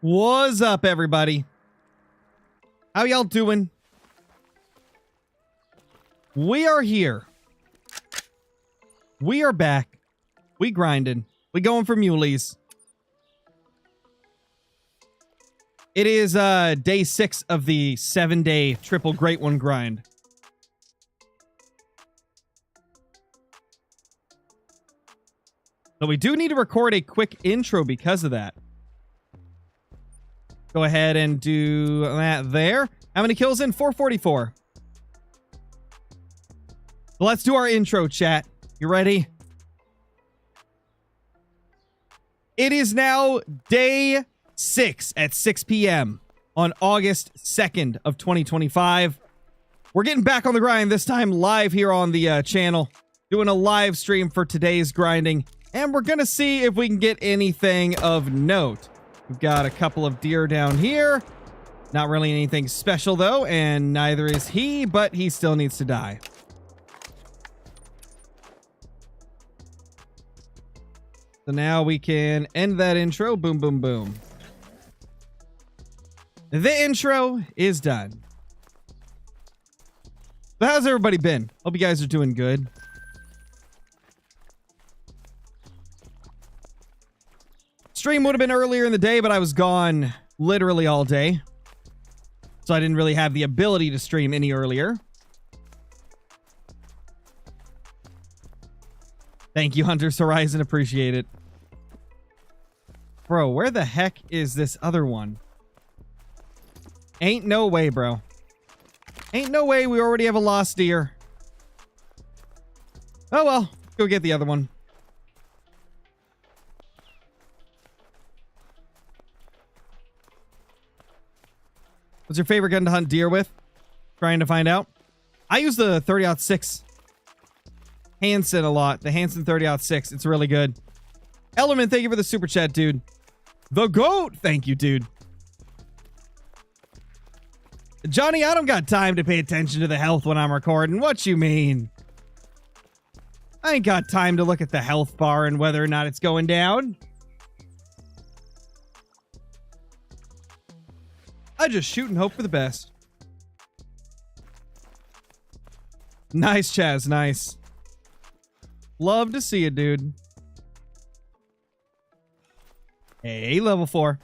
What's up, everybody? How y'all doing? We are here. We are back. We grinded. We going for muleys. It is day 6 of the 7-day triple great one grind. So we do need to record a quick intro because of that. Go ahead and do that there. How many kills in? 444. So let's do our intro, chat. You ready? It is now day 6 at 6 p.m. on August 2nd of 2025. We're getting back on the grind, this time live here on the channel. Doing a live stream for today's grinding. And we're going to see if we can get anything of note. We've got a couple of deer down here. Not really anything special, though. And neither is he, but he still needs to die. So now we can end that intro. Boom, boom, boom. The intro is done. So how's everybody been? Hope you guys are doing good. Stream would have been earlier in the day, but I was gone literally all day. So I didn't really have the ability to stream any earlier. Thank you, Hunters Horizon. Appreciate it. Bro, where the heck is this other one? Ain't no way, bro. Ain't no way we already have a lost deer. Oh well, go get the other one. What's your favorite gun to hunt deer with? Trying to find out. I use the 30-06 Hansen a lot. The Hansen 30-06. It's really good. Element, thank you for the super chat, dude. The GOAT. Thank you, dude. Johnny, I don't got time to pay attention to the health when I'm recording. What you mean? I ain't got time to look at the health bar and whether or not it's going down. I just shoot and hope for the best. Nice, Chaz. Nice. Love to see it, dude. Hey, level 4.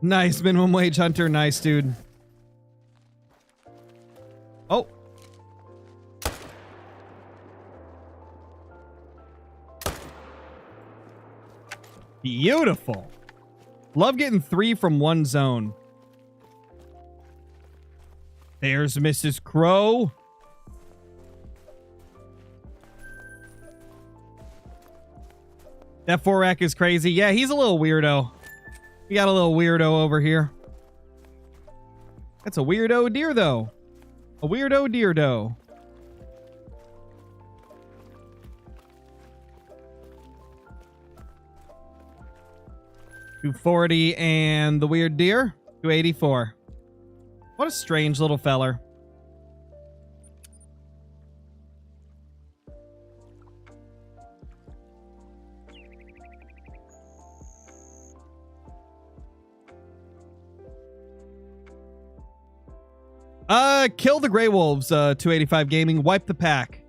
Nice, minimum wage hunter. Nice, dude. Oh. Beautiful. Love getting 3 from one zone. There's Mrs. Crow. That Forak is crazy. Yeah, he's a little weirdo. We got a little weirdo over here. That's a weirdo deer, though. A weirdo deer doe. $240 and the weird deer. $284. What a strange little feller. Kill the Grey Wolves, 285 Gaming. Wipe the pack.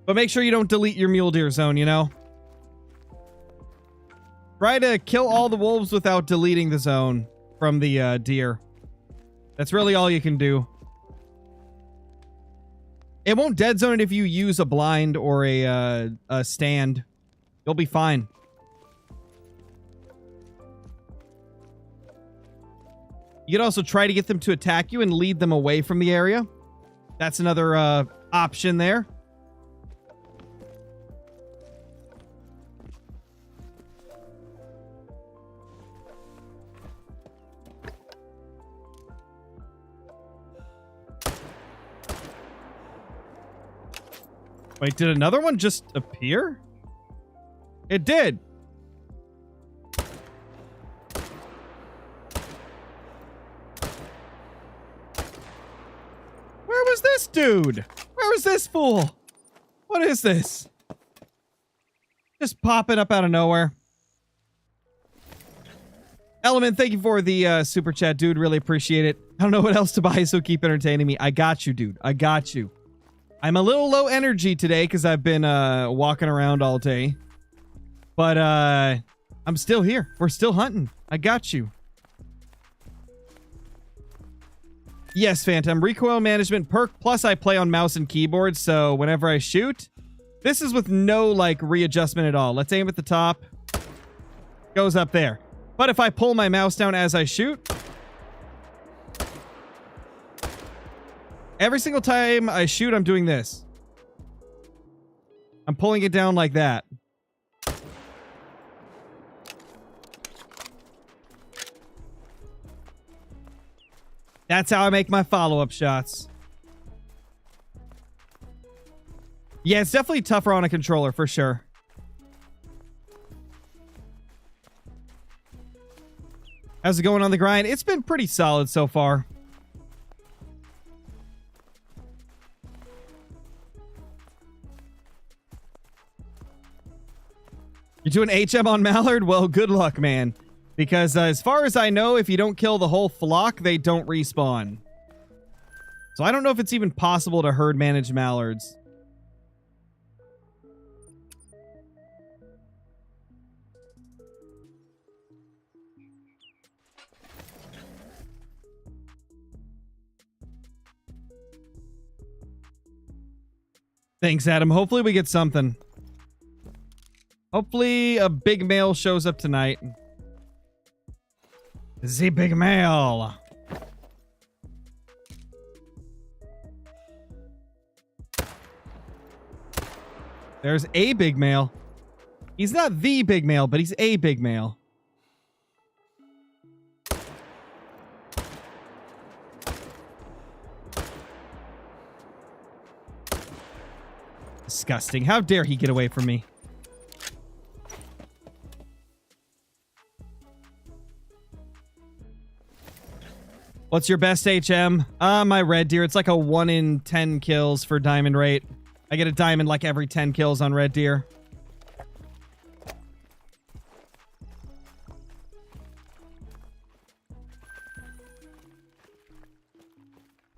But make sure you don't delete your mule deer zone, you know? Try to kill all the wolves without deleting the zone from the deer. That's really all you can do. It won't dead zone it if you use a blind or a stand. You'll be fine. You could also try to get them to attack you and lead them away from the area. That's another option there. Wait, did another one just appear? It did. Where's this dude? Where is this fool? What is this? Just popping up out of nowhere. Element, thank you for the super chat, dude. Really appreciate it. I don't know what else to buy, so keep entertaining me. I got you, dude. I got you. I'm a little low energy today because I've been walking around all day. But I'm still here. We're still hunting. I got you. Yes, Phantom. Recoil management perk. Plus, I play on mouse and keyboard, so whenever I shoot, this is with no, like, readjustment at all. Let's aim at the top. Goes up there. But if I pull my mouse down as I shoot, every single time I shoot, I'm doing this. I'm pulling it down like that. That's how I make my follow-up shots. Yeah, it's definitely tougher on a controller, for sure. How's it going on the grind? It's been pretty solid so far. You're doing HM on Mallard? Well, good luck, man. Because as far as I know, if you don't kill the whole flock, they don't respawn. So I don't know if it's even possible to herd manage mallards. Thanks, Adam. Hopefully we get something. Hopefully a big male shows up tonight. The big male. There's a big male. He's not the big male, but he's a big male. Disgusting. How dare he get away from me? What's your best HM? My red deer. It's like a 1 in 10 kills for diamond rate. I get a diamond like every 10 kills on red deer.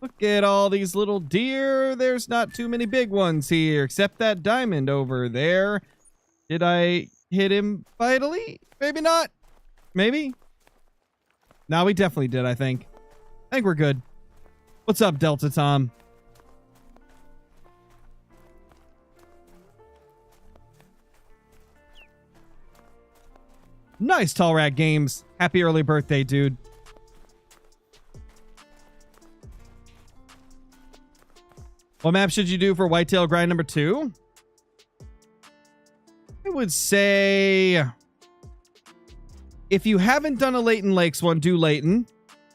Look at all these little deer. There's not too many big ones here, except that diamond over there. Did I hit him vitally? Maybe not. Maybe. No, we definitely did, I think. I think we're good. What's up, Delta Tom? Nice, Tall Rat Games. Happy early birthday, dude. What map should you do for whitetail grind number 2? I would say, if you haven't done a Leighton Lakes one, do Leighton.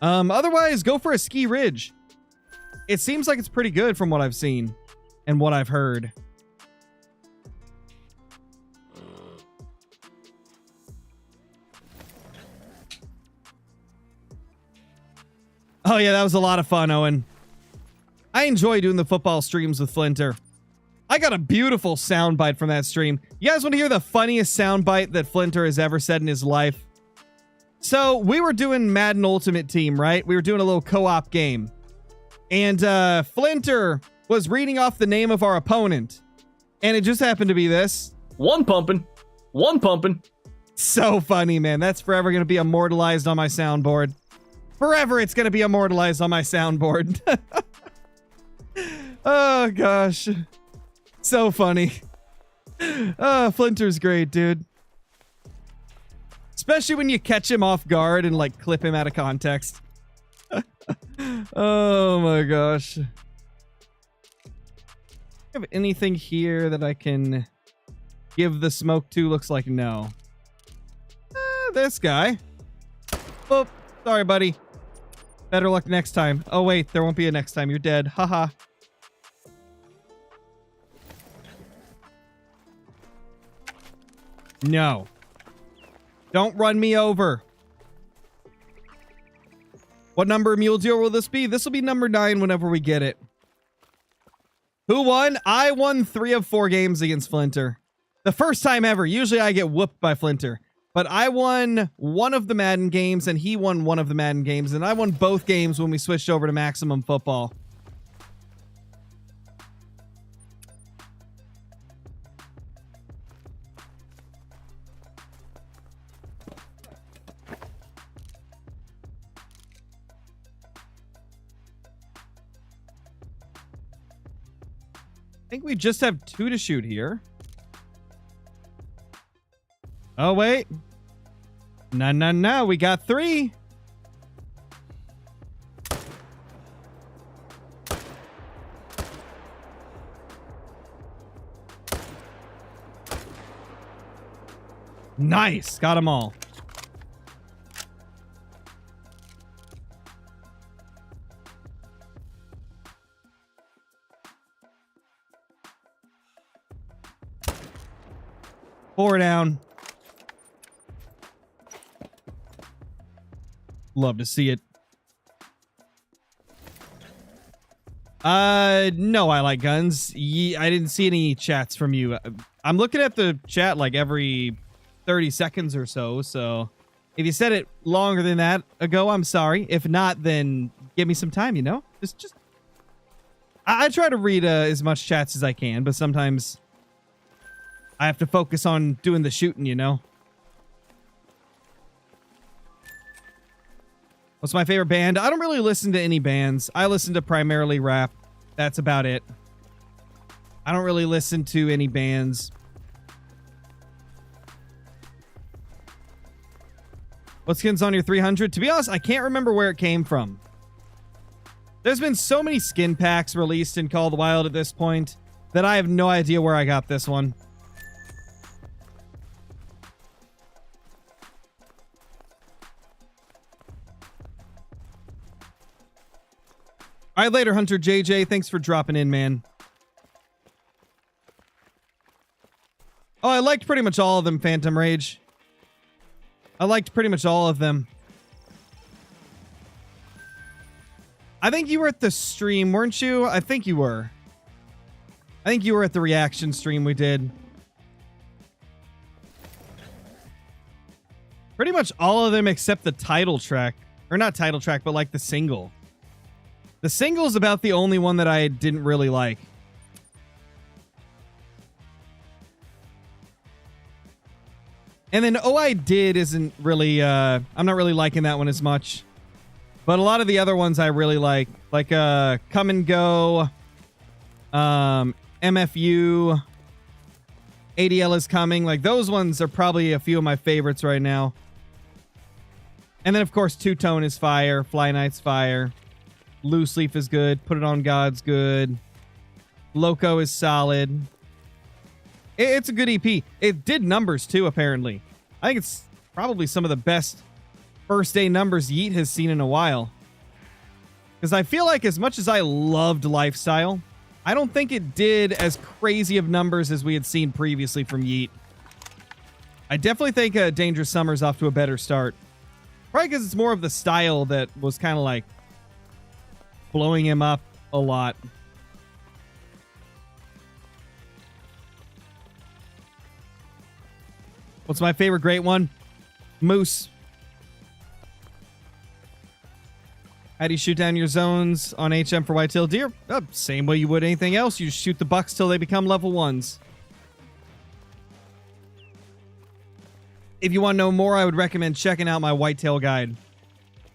Otherwise, go for a Ski Ridge. It seems like it's pretty good from what I've seen and what I've heard. Oh yeah, that was a lot of fun, Owen. I enjoy doing the football streams with Flinter. I got a beautiful soundbite from that stream. You guys want to hear the funniest soundbite that Flinter has ever said in his life? So, we were doing Madden Ultimate Team, right? We were doing a little co-op game. And Flinter was reading off the name of our opponent. And it just happened to be this. One pumping. One pumping. So funny, man. That's forever going to be immortalized on my soundboard. Forever it's going to be immortalized on my soundboard. Oh, gosh. So funny. Oh, Flinter's great, dude. Especially when you catch him off guard and, like, clip him out of context. Oh, my gosh. Have anything here that I can give the smoke to? Looks like no. This guy. Oh, sorry, buddy. Better luck next time. Oh, wait. There won't be a next time. You're dead. Haha. No. Don't run me over. What number mule deer will this be? This will be number 9 whenever we get it. Who won? I won 3 of 4 games against Flinter. The first time ever. Usually I get whooped by Flinter. But I won one of the Madden games, and he won one of the Madden games. And I won both games when we switched over to Maximum Football. I think we just have 2 to shoot here. Oh, wait. No. We got 3. Nice. Got them all. Four down. Love to see it. No, I like guns. I didn't see any chats from you. I'm looking at the chat like every 30 seconds or so. So if you said it longer than that ago, I'm sorry. If not, then give me some time, you know? Just I try to read as much chats as I can, but sometimes I have to focus on doing the shooting, you know? What's my favorite band? I don't really listen to any bands. I listen to primarily rap. That's about it. I don't really listen to any bands. What skin's on your 300? To be honest, I can't remember where it came from. There's been so many skin packs released in Call of the Wild at this point that I have no idea where I got this one. All right, later, Hunter JJ. Thanks for dropping in, man. Oh, I liked pretty much all of them, Phantom Rage. I liked pretty much all of them. I think you were at the stream, weren't you? I think you were. I think you were at the reaction stream we did. Pretty much all of them except the title track. Or not title track, but like the single. The single's about the only one that I didn't really like. And then Oh I Did isn't really, I'm not really liking that one as much. But a lot of the other ones I really like Come and Go, MFU, ADL is Coming. Like, those ones are probably a few of my favorites right now. And then, of course, Two Tone is fire, Fly Night's fire. Loose Leaf is good. Put It On God's good. Loco is solid. It's a good EP. It did numbers too, apparently. I think it's probably some of the best first day numbers Yeet has seen in a while. Because I feel like as much as I loved Lifestyle, I don't think it did as crazy of numbers as we had seen previously from Yeet. I definitely think Dangerous Summer's off to a better start. Probably because it's more of the style that was kind of like blowing him up a lot. What's my favorite great one? Moose. How do you shoot down your zones on HM for whitetail deer? Same way you would anything else. You shoot the bucks till they become level 1s. If you want to know more, I would recommend checking out my whitetail guide,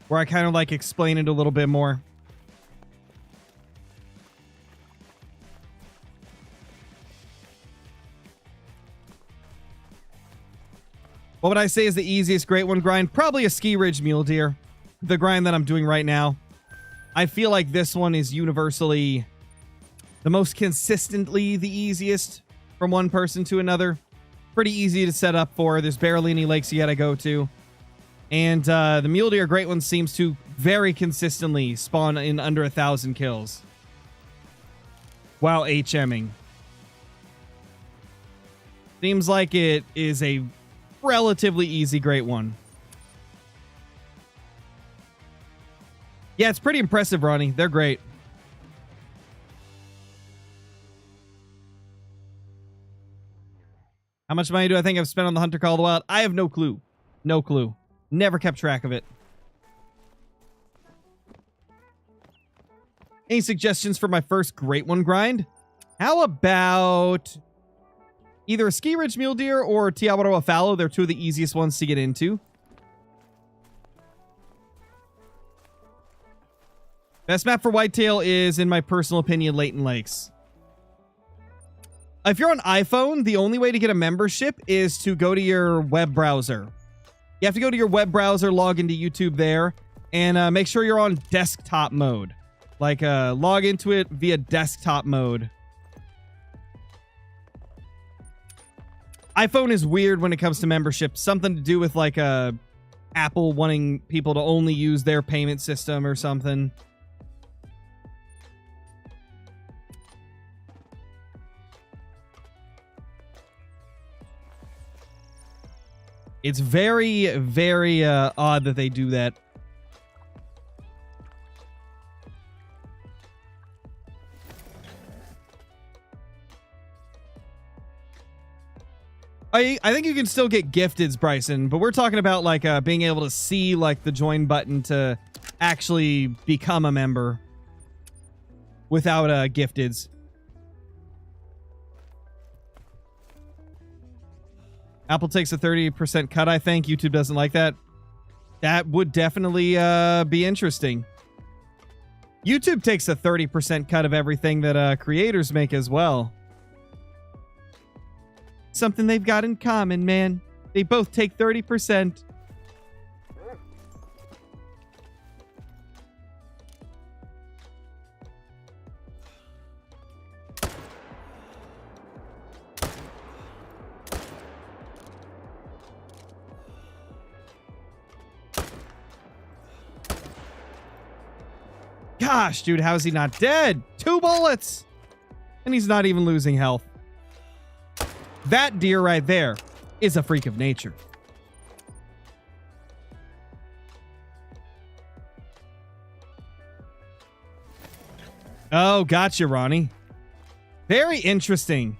where I kind of like explain it a little bit more. What would I say is the easiest great one grind? Probably a Ski Ridge Mule Deer. The grind that I'm doing right now. I feel like this one is universally the most consistently the easiest from one person to another. Pretty easy to set up for. There's barely any lakes you gotta go to. And the Mule Deer Great One seems to very consistently spawn in under 1,000 kills while HMing. Seems like it is a relatively easy great one. Yeah, it's pretty impressive, Ronnie. They're great. How much money do I think I've spent on the Hunter Call of the Wild? I have no clue. No clue. Never kept track of it. Any suggestions for my first Great One grind? How about either a Ski Ridge Mule Deer or Tiawaroa Fallow? They're two of the easiest ones to get into. Best map for whitetail is, in my personal opinion, Leighton Lakes. If you're on iPhone, the only way to get a membership is to go to your web browser. You have to go to your web browser, log into YouTube there, and make sure you're on desktop mode. Like, log into it via desktop mode. iPhone is weird when it comes to membership. Something to do with, like, Apple wanting people to only use their payment system or something. It's very, very odd that they do that. I think you can still get gifteds, Bryson, but we're talking about like being able to see like the join button to actually become a member without gifteds. Apple takes a 30% cut, I think. YouTube doesn't like that. That would definitely be interesting. YouTube takes a 30% cut of everything that creators make as well. Something they've got in common, man. They both take 30%. Gosh, dude, how is he not dead? 2 bullets! And he's not even losing health. That deer right there is a freak of nature. Oh, gotcha, Ronnie. Very interesting.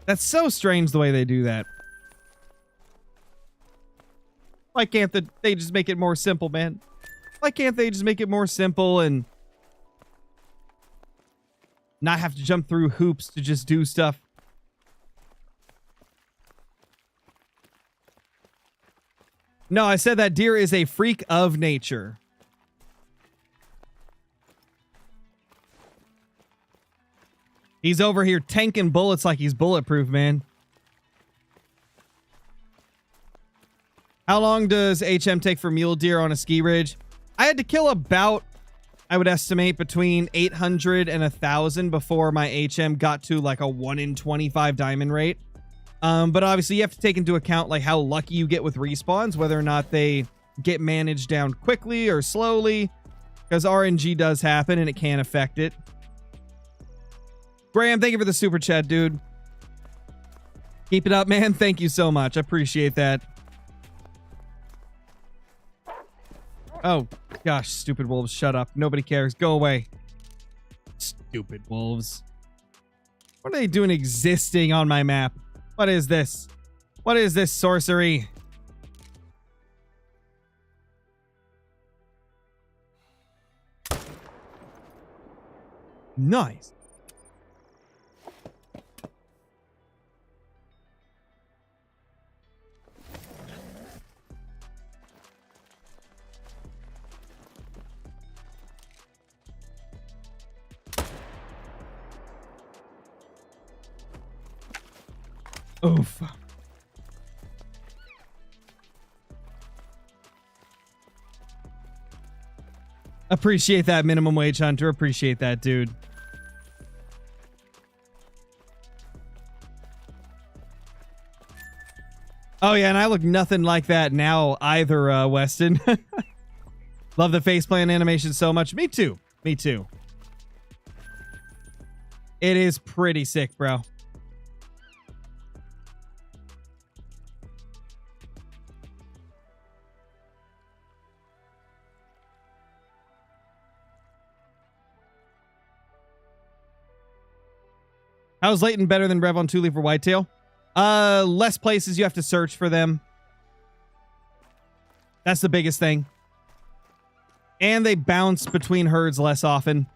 That's so strange the way they do that. Why can't they just make it more simple, man? Why can't they just make it more simple and not have to jump through hoops to just do stuff? No, I said that deer is a freak of nature. He's over here tanking bullets like he's bulletproof, man. How long does HM take for mule deer on a ski ridge? I had to kill about, I would estimate, between 800 and 1,000 before my HM got to like a 1 in 25 diamond rate. But obviously you have to take into account like how lucky you get with respawns, whether or not they get managed down quickly or slowly, because RNG does happen and it can affect it. Graham, thank you for the super chat, dude. Keep it up, man. Thank you so much. I appreciate that. Oh, gosh, stupid wolves. Shut up. Nobody cares. Go away. Stupid wolves. What are they doing existing on my map? What is this? What is this sorcery? Nice. Oof. Appreciate that, minimum wage hunter. Appreciate that, dude. Oh yeah, and I look nothing like that now either, Weston. Love the faceplant animation so much. Me too. Me too. It is pretty sick, bro. How's Leighton better than Rev on 2 Leaf for Whitetail? Less places you have to search for them. That's the biggest thing. And they bounce between herds less often.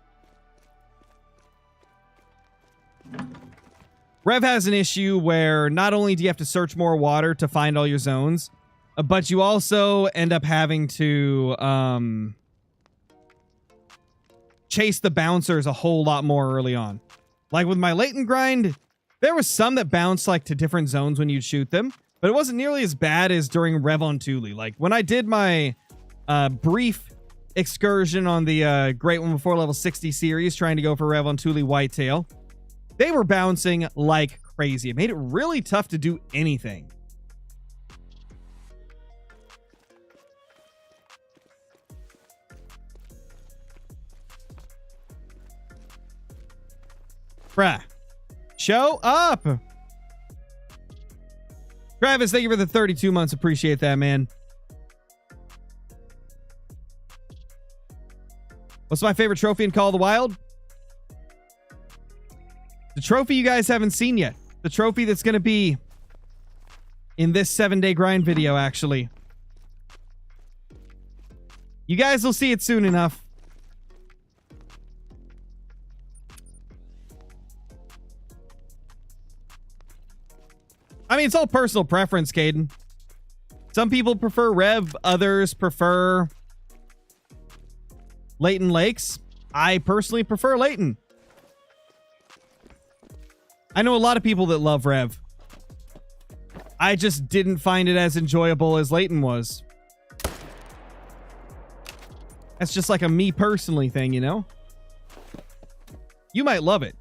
Rev has an issue where not only do you have to search more water to find all your zones, but you also end up having to chase the bouncers a whole lot more early on. Like with my Leighton grind, there was some that bounced like to different zones when you'd shoot them, but it wasn't nearly as bad as during Rev on Thule. Like when I did my brief excursion on the Great One Before Level 60 series, trying to go for Rev on Thule Whitetail, they were bouncing like crazy. It made it really tough to do anything. Bruh. Show up. Travis, thank you for the 32 months. Appreciate that, man. What's my favorite trophy in Call of the Wild? The trophy you guys haven't seen yet. The trophy that's going to be in this 7-day grind video, actually. You guys will see it soon enough. I mean, it's all personal preference, Caden. Some people prefer Rev, others prefer Leighton Lakes. I personally prefer Leighton. I know a lot of people that love Rev. I just didn't find it as enjoyable as Leighton was. That's just like a me personally thing, you know? You might love it.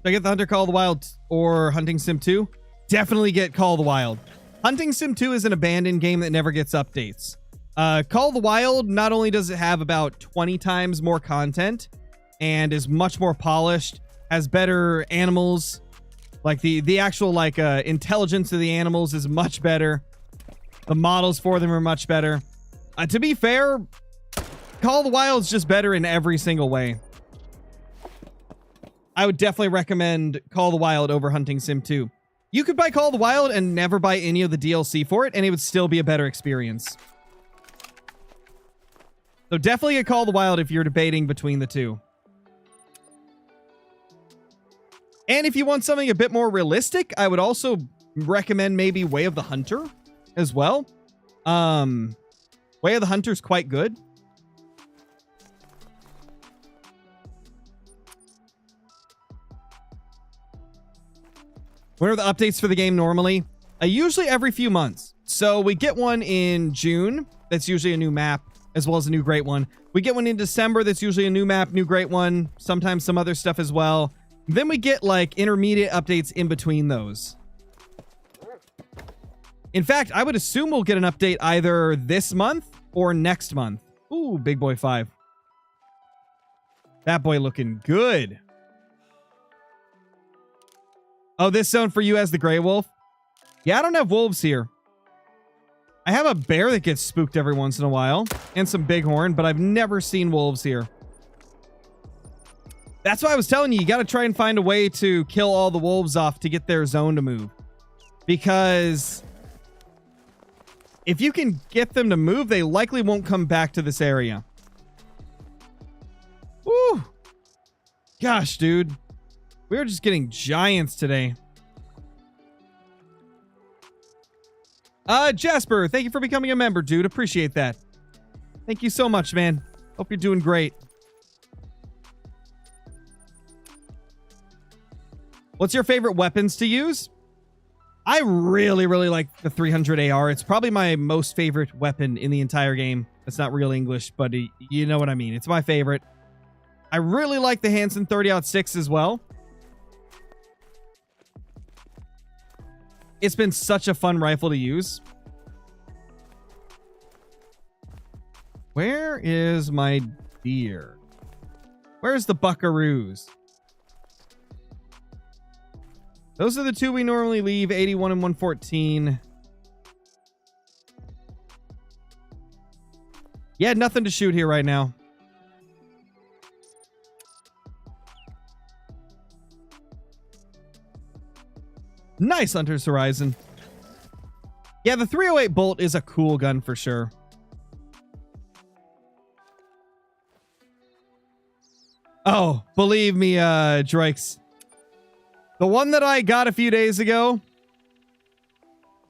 I get the Hunter Call of the Wild or Hunting Sim 2? Definitely get Call of the Wild. Hunting Sim 2 is an abandoned game that never gets updates. Call of the Wild, not only does it have about 20 times more content and is much more polished, has better animals, like the actual like intelligence of the animals is much better. The models for them are much better. To be fair, Call of the Wild is just better in every single way. I would definitely recommend Call of the Wild over Hunting Sim 2. You could buy Call of the Wild and never buy any of the DLC for it, and it would still be a better experience. So definitely get Call of the Wild if you're debating between the two. And if you want something a bit more realistic, I would also recommend maybe Way of the Hunter as well. Way of the Hunter is quite good. When are the updates for the game normally? Usually every few months. So we get one in June. That's usually a new map, as well as a new great one. We get one in December. That's usually a new map, new great one. Sometimes some other stuff as well. Then we get like intermediate updates in between those. In fact, I would assume we'll get an update either this month or next month. Ooh, Big Boy 5. That boy looking good. Oh, this zone for you has the gray wolf? Yeah, I don't have wolves here. I have a bear that gets spooked every once in a while. And some bighorn, but I've never seen wolves here. That's why I was telling you, you got to try and find a way to kill all the wolves off to get their zone to move. Because if you can get them to move, they likely won't come back to this area. Woo! Gosh, dude. We're just getting giants today. Jasper, thank you for becoming a member, dude. Appreciate that. Thank you so much, man. Hope you're doing great. What's your favorite weapons to use? I really, really like the 300 AR. It's probably my most favorite weapon in the entire game. It's not real English, but you know what I mean. It's my favorite. I really like the Hansen 30-06 as well. It's been such a fun rifle to use. Where is my deer? Where's the buckaroos? Those are the two we normally leave, 81 and 114. Yeah, nothing to shoot here right now. Nice, Hunter's Horizon. Yeah, the 308 Bolt is a cool gun for sure. Oh, believe me, Drakes. The one that I got a few days ago,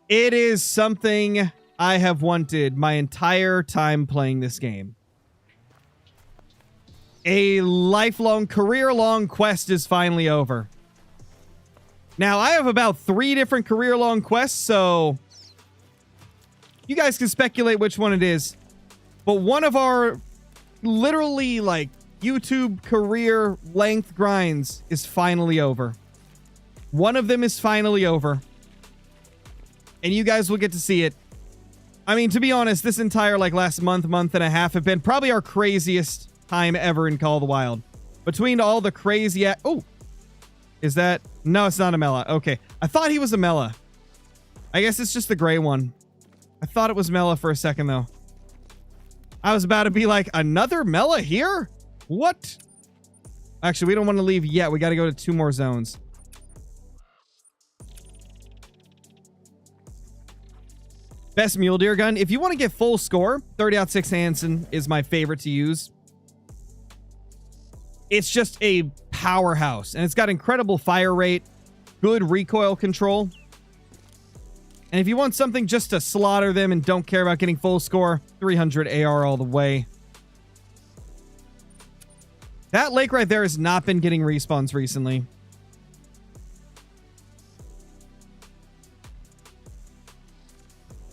it is something I have wanted my entire time playing this game. A lifelong, career-long quest is finally over. Now, I have about 3 different career-long quests, so you guys can speculate which one it is. But one of our literally, like, YouTube career length grinds is finally over. One of them is finally over. And you guys will get to see it. I mean, to be honest, this entire, like, last month and a half have been probably our craziest time ever in Call of the Wild. Between all the crazy... Oh! Is that... No, it's not a Mela. Okay. I thought he was a Mela. I guess it's just the gray one. I thought it was Mela for a second, though. I was about to be like, another Mela here? What? Actually, we don't want to leave yet. We got to go to 2 more zones. Best mule deer gun. If you want to get full score, 30-06 Hansen is my favorite to use. It's just a powerhouse, and it's got incredible fire rate, good recoil control. And if you want something just to slaughter them and don't care about getting full score, 300 AR all the way. That lake right there has not been getting respawns recently.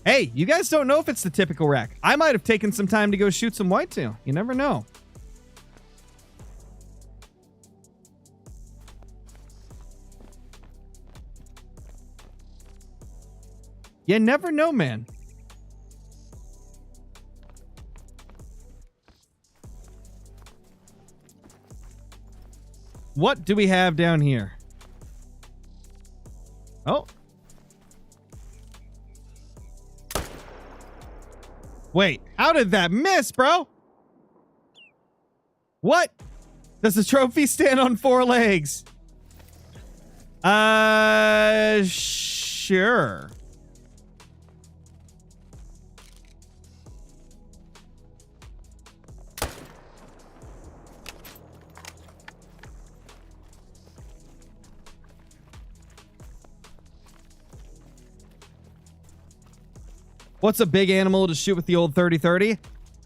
Hey, you guys don't know if it's the typical rack. I might have taken some time to go shoot some whitetail. You never know. You never know, man. What do we have down here? Oh. Wait, how did that miss, bro? What? Does the trophy stand on 4 legs? Sure. What's a big animal to shoot with the old 30-30?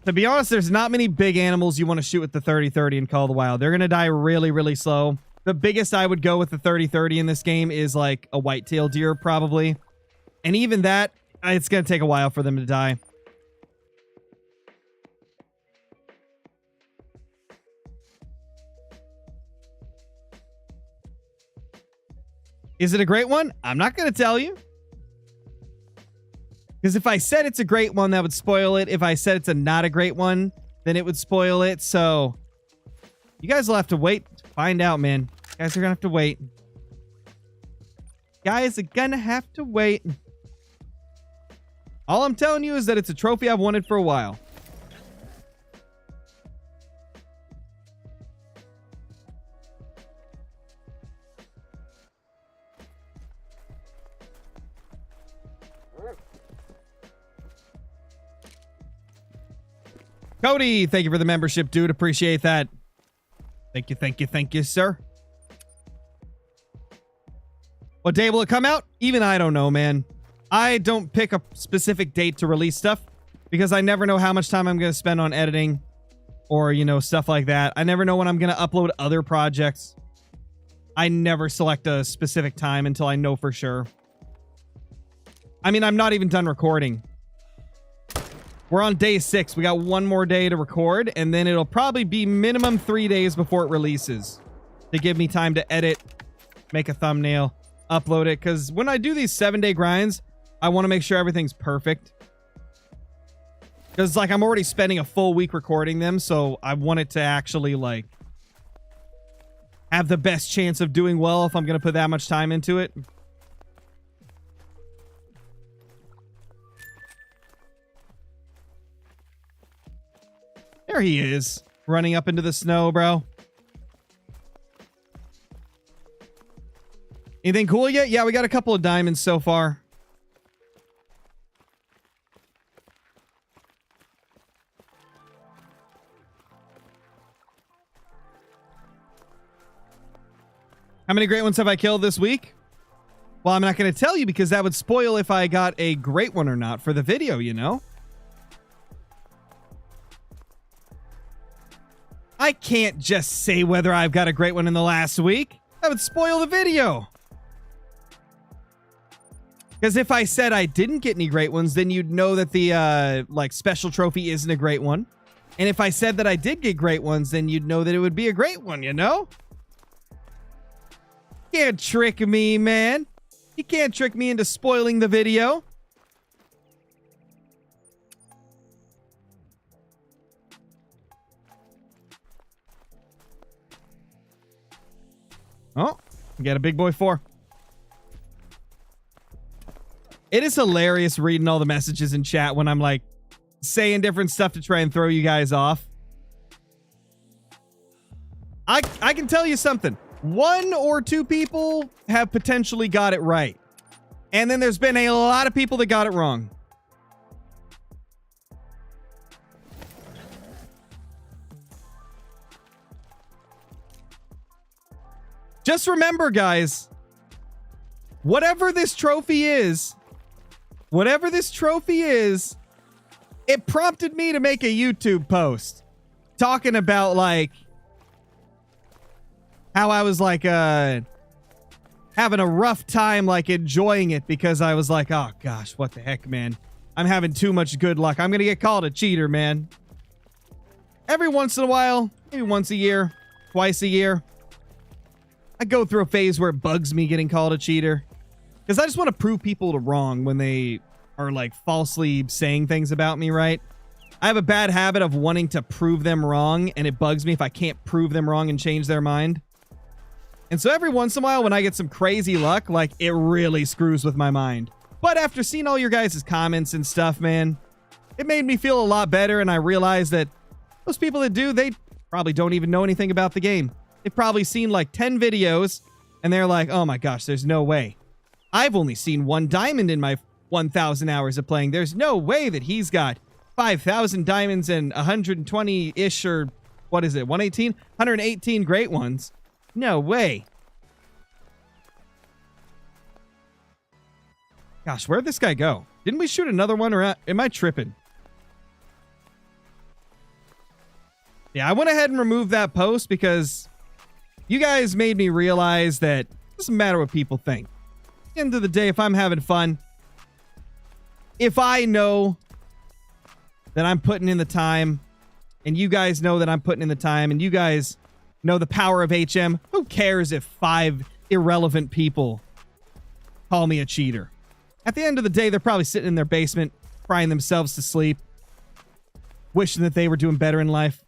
To be honest, there's not many big animals you want to shoot with the 30-30 in Call of the Wild. They're going to die really, really slow. The biggest I would go with the 30-30 in this game is like a whitetail deer, probably. And even that, it's going to take a while for them to die. Is it a great one? I'm not going to tell you. Because if I said it's a great one, that would spoil it. If I said it's not a great one, then it would spoil it. So you guys will have to wait to find out, man. You guys are going to have to wait. Guys are going to have to wait. All I'm telling you is that it's a trophy I've wanted for a while. Cody, thank you for the membership, dude. Appreciate that. Thank you, thank you, thank you, sir. What day will it come out? Even I don't know, man. I don't pick a specific date to release stuff because I never know how much time I'm going to spend on editing or, you know, stuff like that. I never know when I'm going to upload other projects. I never select a specific time until I know for sure. I mean, I'm not even done recording. We're on day 6. We got 1 more day to record, and then it'll probably be minimum 3 days before it releases to give me time to edit, make a thumbnail, upload it. Because when I do these 7-day grinds, I want to make sure everything's perfect. Because, like, I'm already spending a full week recording them, so I want it to actually, like, have the best chance of doing well if I'm going to put that much time into it. There he is, running up into the snow, bro. Anything cool yet? Yeah, we got a couple of diamonds so far. How many great ones have I killed this week? Well, I'm not going to tell you because that would spoil if I got a great one or not for the video, you know? I can't just say whether I've got a great one in the last week. That would spoil the video. Because if I said I didn't get any great ones, then you'd know that the like special trophy isn't a great one. And if I said that I did get great ones, then you'd know that it would be a great one, you know? Can't trick me, man. You can't trick me into spoiling the video. Oh, we got a big boy 4. It is hilarious reading all the messages in chat when I'm like saying different stuff to try and throw you guys off. I can tell you something. 1 or 2 people have potentially got it right. And then there's been a lot of people that got it wrong. Just remember, guys, whatever this trophy is, it prompted me to make a YouTube post talking about like how I was like having a rough time like enjoying it because I was like, oh gosh, what the heck, man. I'm having too much good luck. I'm going to get called a cheater, man. Every once in a while, maybe once a year, twice a year, I go through a phase where it bugs me getting called a cheater. Because I just want to prove people wrong when they are like falsely saying things about me, right? I have a bad habit of wanting to prove them wrong, and it bugs me if I can't prove them wrong and change their mind. And so every once in a while when I get some crazy luck, like it really screws with my mind. But after seeing all your guys' comments and stuff, man, it made me feel a lot better, and I realized that those people that do, they probably don't even know anything about the game. They've probably seen like 10 videos, and they're like, oh my gosh, there's no way. I've only seen 1 diamond in my 1,000 hours of playing. There's no way that he's got 5,000 diamonds and 120-ish, or what is it, 118? 118 great ones. No way. Gosh, where'd this guy go? Didn't we shoot another one, or am I tripping? Yeah, I went ahead and removed that post because you guys made me realize that it doesn't matter what people think. At the end of the day, if I'm having fun, if I know that I'm putting in the time, and you guys know that I'm putting in the time, and you guys know the power of HM, who cares if 5 irrelevant people call me a cheater? At the end of the day, they're probably sitting in their basement, crying themselves to sleep, wishing that they were doing better in life.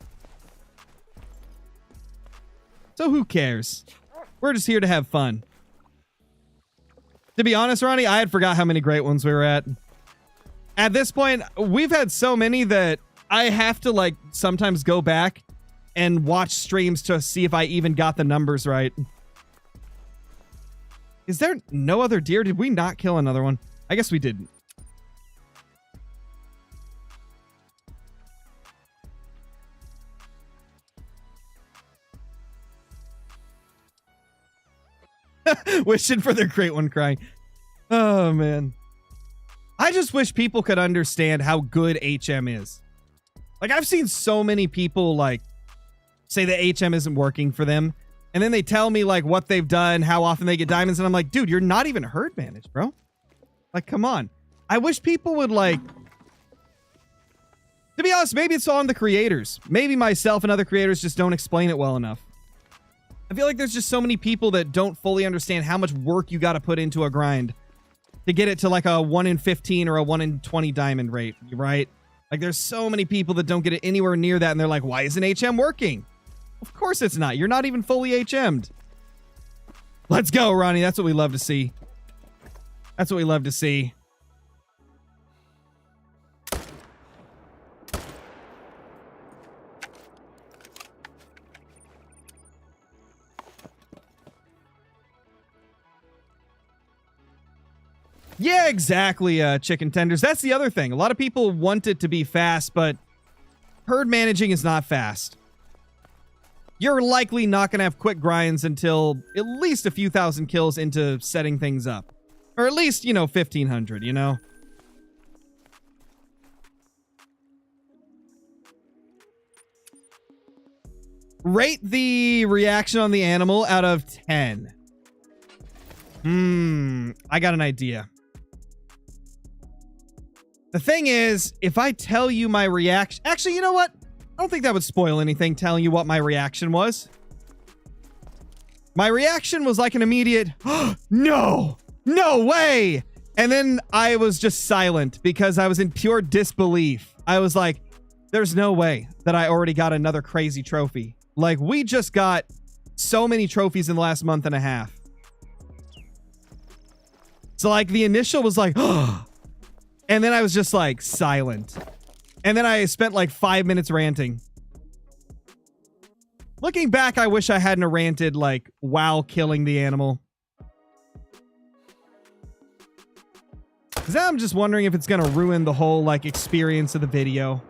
So who cares? We're just here to have fun. To be honest, Ronnie, I had forgot how many great ones we were at. At this point, we've had so many that I have to like sometimes go back and watch streams to see if I even got the numbers right. Is there no other deer? Did we not kill another one? I guess we didn't. Wishing for their great one crying. Oh, man. I just wish people could understand how good HM is. Like, I've seen so many people, like, say that HM isn't working for them. And then they tell me, like, what they've done, how often they get diamonds. And I'm like, dude, you're not even herd managed, bro. Like, come on. I wish people would, like... To be honest, maybe it's on the creators. Maybe myself and other creators just don't explain it well enough. I feel like there's just so many people that don't fully understand how much work you got to put into a grind to get it to like a 1 in 15 or a 1 in 20 diamond rate, right? Like there's so many people that don't get it anywhere near that, and they're like, why isn't HM working? Of course it's not. You're not even fully HM'd. Let's go, Ronnie. That's what we love to see. That's what we love to see. Yeah, exactly, chicken tenders. That's the other thing. A lot of people want it to be fast, but herd managing is not fast. You're likely not going to have quick grinds until at least a few thousand kills into setting things up. Or at least, 1,500, Rate the reaction on the animal out of 10. I got an idea. The thing is, if I tell you my reaction... Actually, you know what? I don't think that would spoil anything, telling you what my reaction was. My reaction was like an immediate, no way. And then I was just silent because I was in pure disbelief. I was like, there's no way that I already got another crazy trophy. Like, we just got so many trophies in the last month and a half. So, like, the initial was like, and then I was just like silent. And then I spent like 5 minutes ranting. Looking back, I wish I hadn't ranted like while killing the animal. Because now I'm just wondering if it's going to ruin the whole like experience of the video.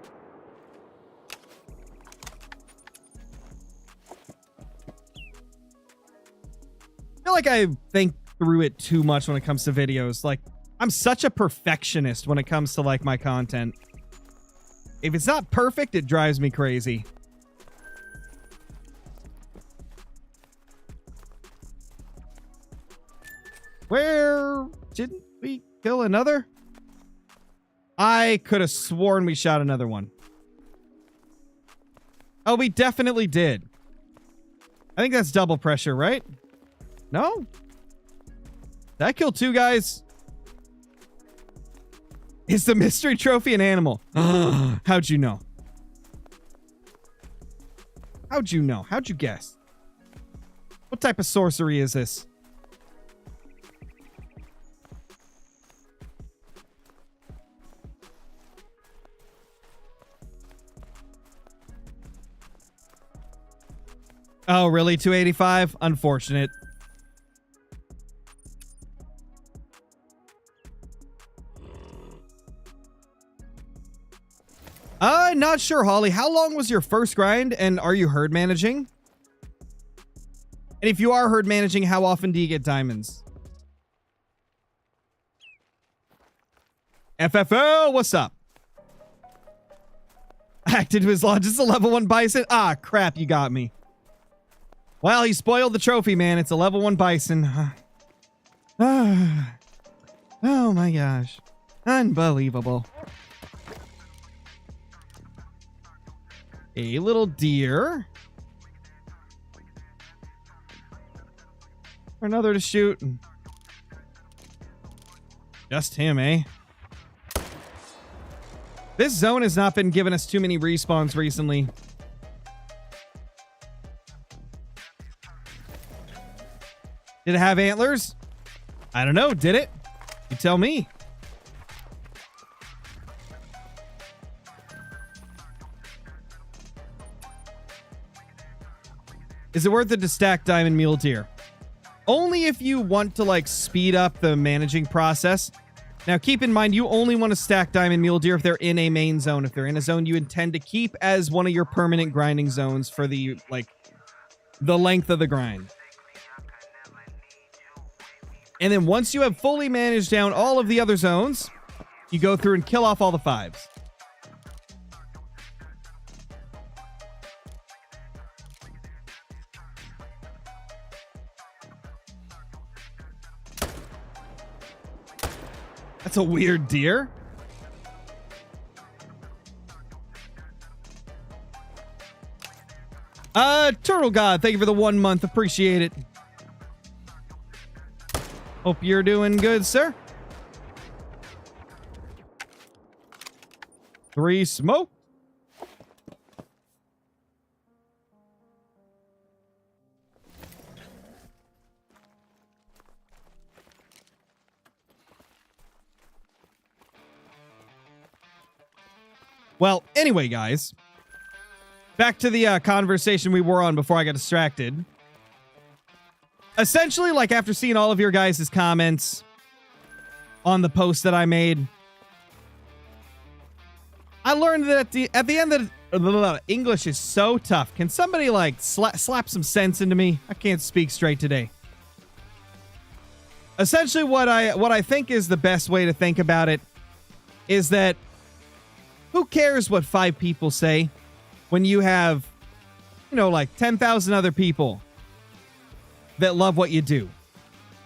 I feel like I think through it too much when it comes to videos. Like, I'm such a perfectionist when it comes to like my content. If it's not perfect, it drives me crazy. Where didn't we kill another? I could have sworn we shot another one. Oh, we definitely did. I think that's double pressure, right? No? Did I kill two guys? Is the mystery trophy an animal? How'd you know? How'd you know? How'd you guess? What type of sorcery is this? Oh, really? 285? Unfortunate. Not sure, Holly. How long was your first grind, and are you herd managing? And if you are herd managing, how often do you get diamonds? FFO, what's up? Acted to his lodge. It's a level 1 bison. Ah, crap, you got me. Well, he spoiled the trophy, man. It's a level 1 bison. Oh my gosh. Unbelievable. A little deer. Another to shoot. Just him, eh? This zone has not been giving us too many respawns recently. Did it have antlers? I don't know. Did it? You tell me. Is it worth it to stack diamond mule deer? Only if you want to like speed up the managing process. Now keep in mind, you only want to stack diamond mule deer if they're in a main zone. If they're in a zone you intend to keep as one of your permanent grinding zones for the length of the grind. And then once you have fully managed down all of the other zones, you go through and kill off all the 5s. That's a weird deer. Turtle God, thank you for the 1 month. Appreciate it. Hope you're doing good, sir. 3 smoke. Well, anyway, guys, back to the conversation we were on before I got distracted. Essentially, like, after seeing all of your guys' comments on the post that I made, I learned that at the end that English is so tough. Can somebody, like, slap some sense into me? I can't speak straight today. Essentially, what I think is the best way to think about it is that who cares what 5 people say when you have, you know, like 10,000 other people that love what you do?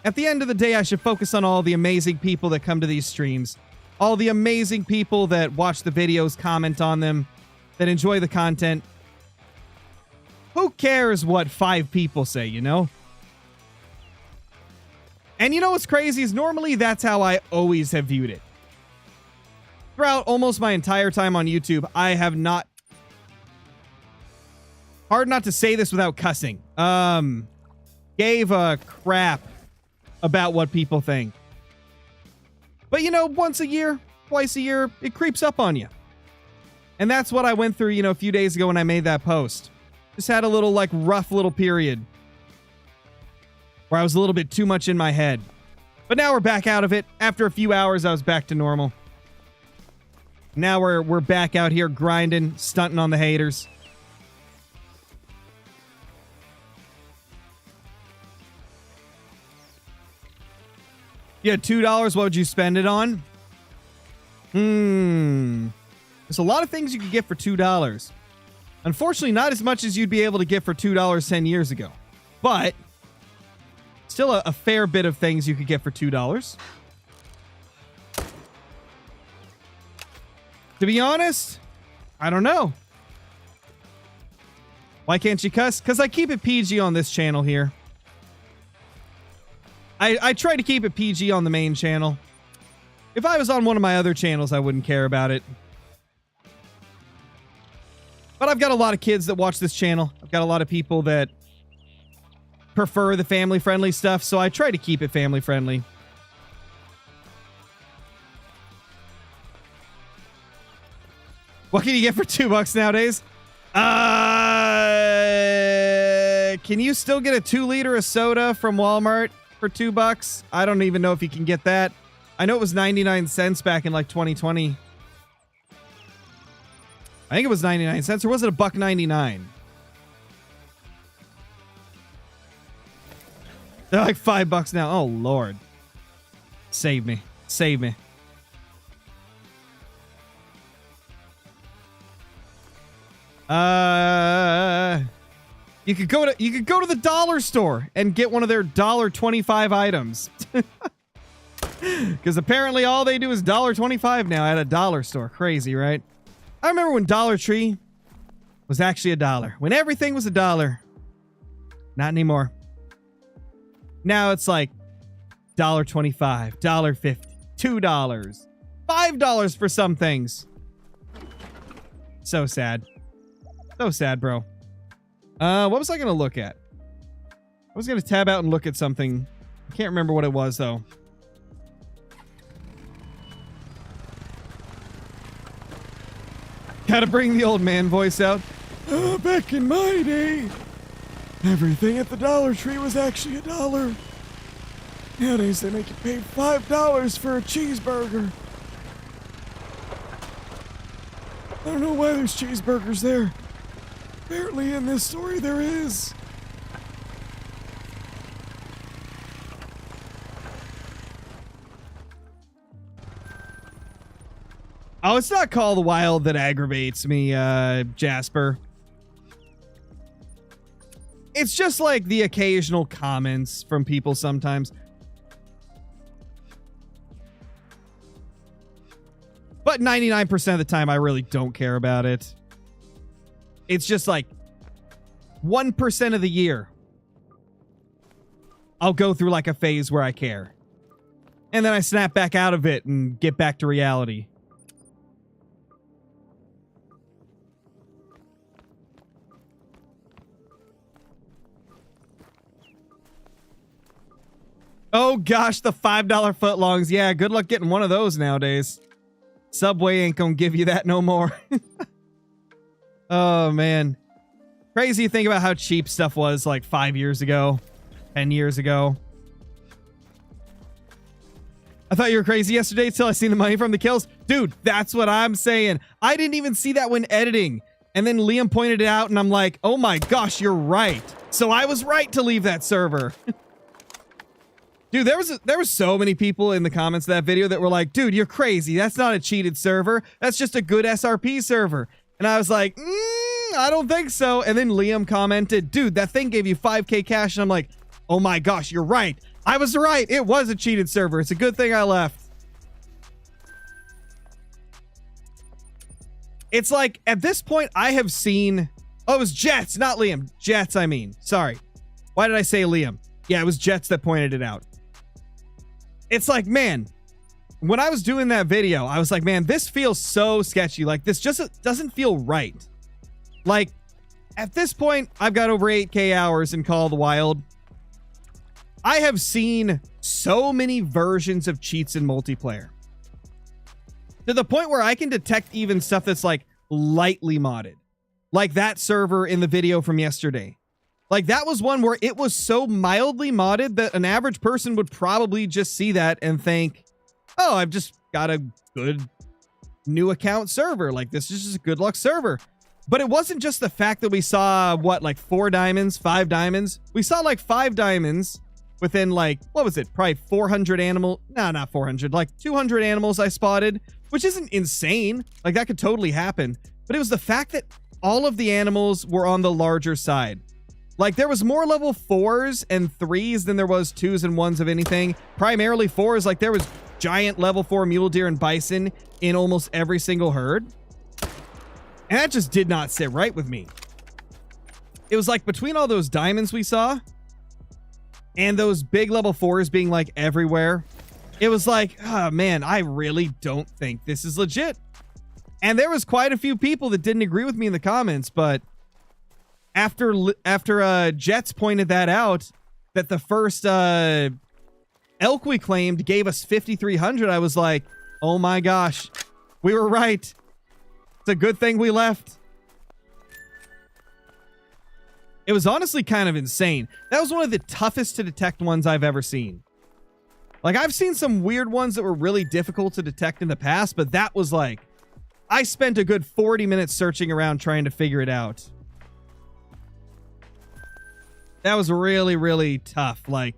At the end of the day, I should focus on all the amazing people that come to these streams, all the amazing people that watch the videos, comment on them, that enjoy the content. Who cares what 5 people say, you know? And you know what's crazy is normally that's how I always have viewed it. Throughout almost my entire time on YouTube, I have not... Hard not to say this without cussing. Gave a crap about what people think. But you know, once a year, twice a year, it creeps up on you. And that's what I went through, you know, a few days ago when I made that post. Just had a little, like, rough little period where I was a little bit too much in my head. But now we're back out of it. After a few hours, I was back to normal. Now we're back out here grinding, stunting on the haters. You had $2, what would you spend it on? There's a lot of things you could get for $2. Unfortunately, not as much as you'd be able to get for $2 10 years ago. But still a fair bit of things you could get for $2. To be honest, I don't know. Why can't you cuss? Because I keep it PG on this channel here. I try to keep it PG on the main channel. If I was on one of my other channels, I wouldn't care about it. But I've got a lot of kids that watch this channel. I've got a lot of people that prefer the family-friendly stuff, so I try to keep it family-friendly. What can you get for $2 nowadays? Can you still get a 2-liter of soda from Walmart for $2? I don't even know if you can get that. I know it was 99 cents back in like 2020. I think it was 99 cents, or was it $1.99? They're like $5 now. Oh, Lord. Save me. Save me. You could go to the dollar store and get one of their $1.25 items. Because apparently all they do is $1.25 now at a dollar store. Crazy, right? I remember when Dollar Tree was actually $1. When everything was $1. Not anymore. Now it's like $1.25, $1.50, $2, $5 for some things. So sad. So sad, bro. What was I going to look at? I was going to tab out and look at something. I can't remember what it was, though. Gotta bring the old man voice out. Back in my day, everything at the Dollar Tree was actually $1. Nowadays, they make you pay $5 for a cheeseburger. I don't know why there's cheeseburgers there. Apparently in this story there is. Oh, it's not Call of the Wild that aggravates me, Jasper. It's just like the occasional comments from people sometimes. But 99% of the time, I really don't care about it. It's just like 1% of the year, I'll go through like a phase where I care. And then I snap back out of it and get back to reality. Oh gosh, the $5 footlongs. Yeah, good luck getting one of those nowadays. Subway ain't gonna give you that no more. Oh, man. Crazy to think about how cheap stuff was like 5 years ago, 10 years ago. I thought you were crazy yesterday till I seen the money from the kills. Dude, that's what I'm saying. I didn't even see that when editing. And then Liam pointed it out and I'm like, oh my gosh, you're right. So I was right to leave that server. Dude, there was so many people in the comments of that video that were like, dude, you're crazy. That's not a cheated server. That's just a good SRP server. And I was like, I don't think so. And then Liam commented, dude, that thing gave you 5K cash. And I'm like, oh my gosh, you're right. I was right. It was a cheated server. It's a good thing I left. It's like, at this point, I have seen... Oh, it was Jets, not Liam. Jets, I mean. Sorry. Why did I say Liam? Yeah, it was Jets that pointed it out. It's like, man, when I was doing that video, I was like, man, this feels so sketchy. Like, this just doesn't feel right. Like, at this point, I've got over 8K hours in Call of the Wild. I have seen so many versions of cheats in multiplayer. To the point where I can detect even stuff that's like lightly modded. Like that server in the video from yesterday. Like that was one where it was so mildly modded that an average person would probably just see that and think, oh, I've just got a good new account server. Like this is just a good luck server. But it wasn't just the fact that we saw what, like 4 diamonds, 5 diamonds. We saw like 5 diamonds within like, what was it? Probably 400 animal. No, not 400, like 200 animals I spotted, which isn't insane. Like that could totally happen. But it was the fact that all of the animals were on the larger side. Like there was more level 4s and 3s than there was 2s and 1s of anything. Primarily 4s. Like there was giant level 4 mule deer and bison in almost every single herd. And that just did not sit right with me. It was like between all those diamonds we saw and those big level 4s being like everywhere, it was like, oh man, I really don't think this is legit. And there was quite a few people that didn't agree with me in the comments, but after Jets pointed that out, that the first elk we claimed gave us 5,300, I was like, oh my gosh, we were right. It's a good thing we left. It was honestly kind of insane. That was one of the toughest to detect ones I've ever seen. Like, I've seen some weird ones that were really difficult to detect in the past, but that was like, I spent a good 40 minutes searching around trying to figure it out. That was really, really tough. Like,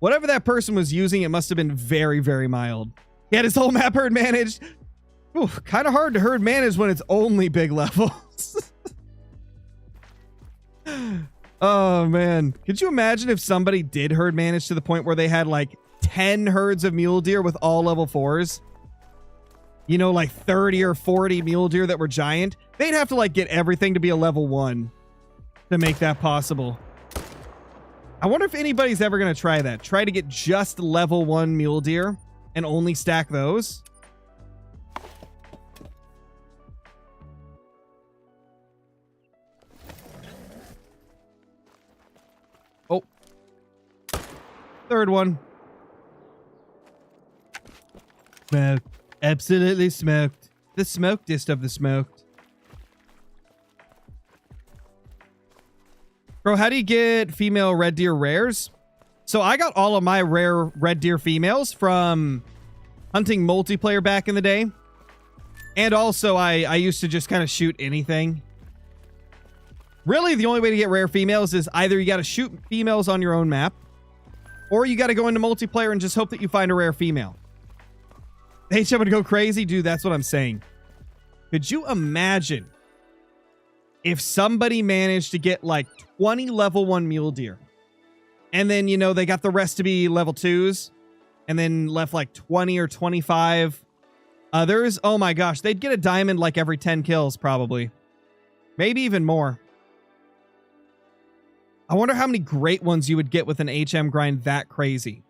whatever that person was using, it must have been very, very mild. He had his whole map herd managed. Ooh, kind of hard to herd manage when it's only big levels. Oh, man. Could you imagine if somebody did herd manage to the point where they had like 10 herds of mule deer with all level 4s? You know, like 30 or 40 mule deer that were giant? They'd have to like get everything to be a level 1 to make that possible. I wonder if anybody's ever going to try that. Try to get just level 1 mule deer and only stack those. Oh. Third one. Smoked. Absolutely smoked. The smokedest of the smoked. Bro, how do you get female red deer rares? So I got all of my rare red deer females from hunting multiplayer back in the day. And also I used to just kind of shoot anything. Really, the only way to get rare females is either you got to shoot females on your own map, or you got to go into multiplayer and just hope that you find a rare female. Hey, someone go crazy? Dude, that's what I'm saying. Could you imagine if somebody managed to get like 20 level 1 mule deer, and then, you know, they got the rest to be level 2s, and then left like 20 or 25 others? Oh my gosh, they'd get a diamond like every 10 kills, probably. Maybe even more. I wonder how many great ones you would get with an HM grind that crazy.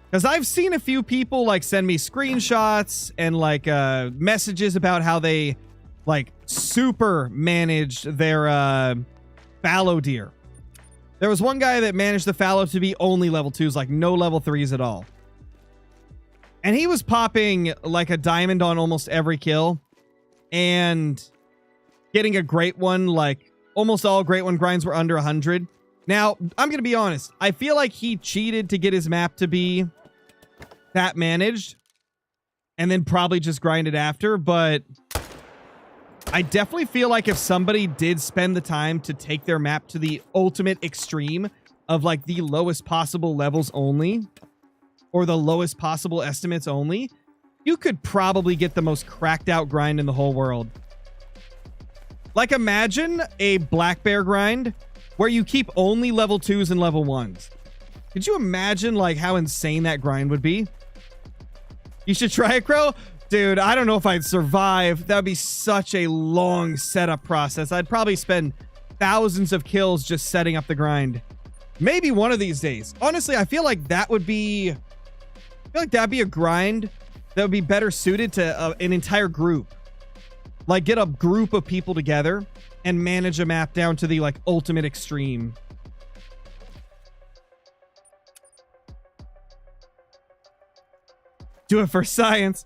Because I've seen a few people like send me screenshots and like messages about how they like super managed their fallow deer. There was one guy that managed the fallow to be only level 2s, like no level 3s at all. And he was popping like a diamond on almost every kill and getting a great one. Like almost all great one grinds were under 100. Now, I'm going to be honest. I feel like he cheated to get his map to be that managed and then probably just grinded after. But I definitely feel like if somebody did spend the time to take their map to the ultimate extreme of like the lowest possible levels only, or the lowest possible estimates only, you could probably get the most cracked out grind in the whole world. Like imagine a black bear grind where you keep only level 2s and level 1s. Could you imagine like how insane that grind would be? You should try it, Crow. Dude, I don't know if I'd survive. That would be such a long setup process. I'd probably spend thousands of kills just setting up the grind. Maybe one of these days. Honestly, I feel like that would be... I feel like that'd be a grind that would be better suited to an entire group. Like get a group of people together and manage a map down to the like ultimate extreme. Do it for science.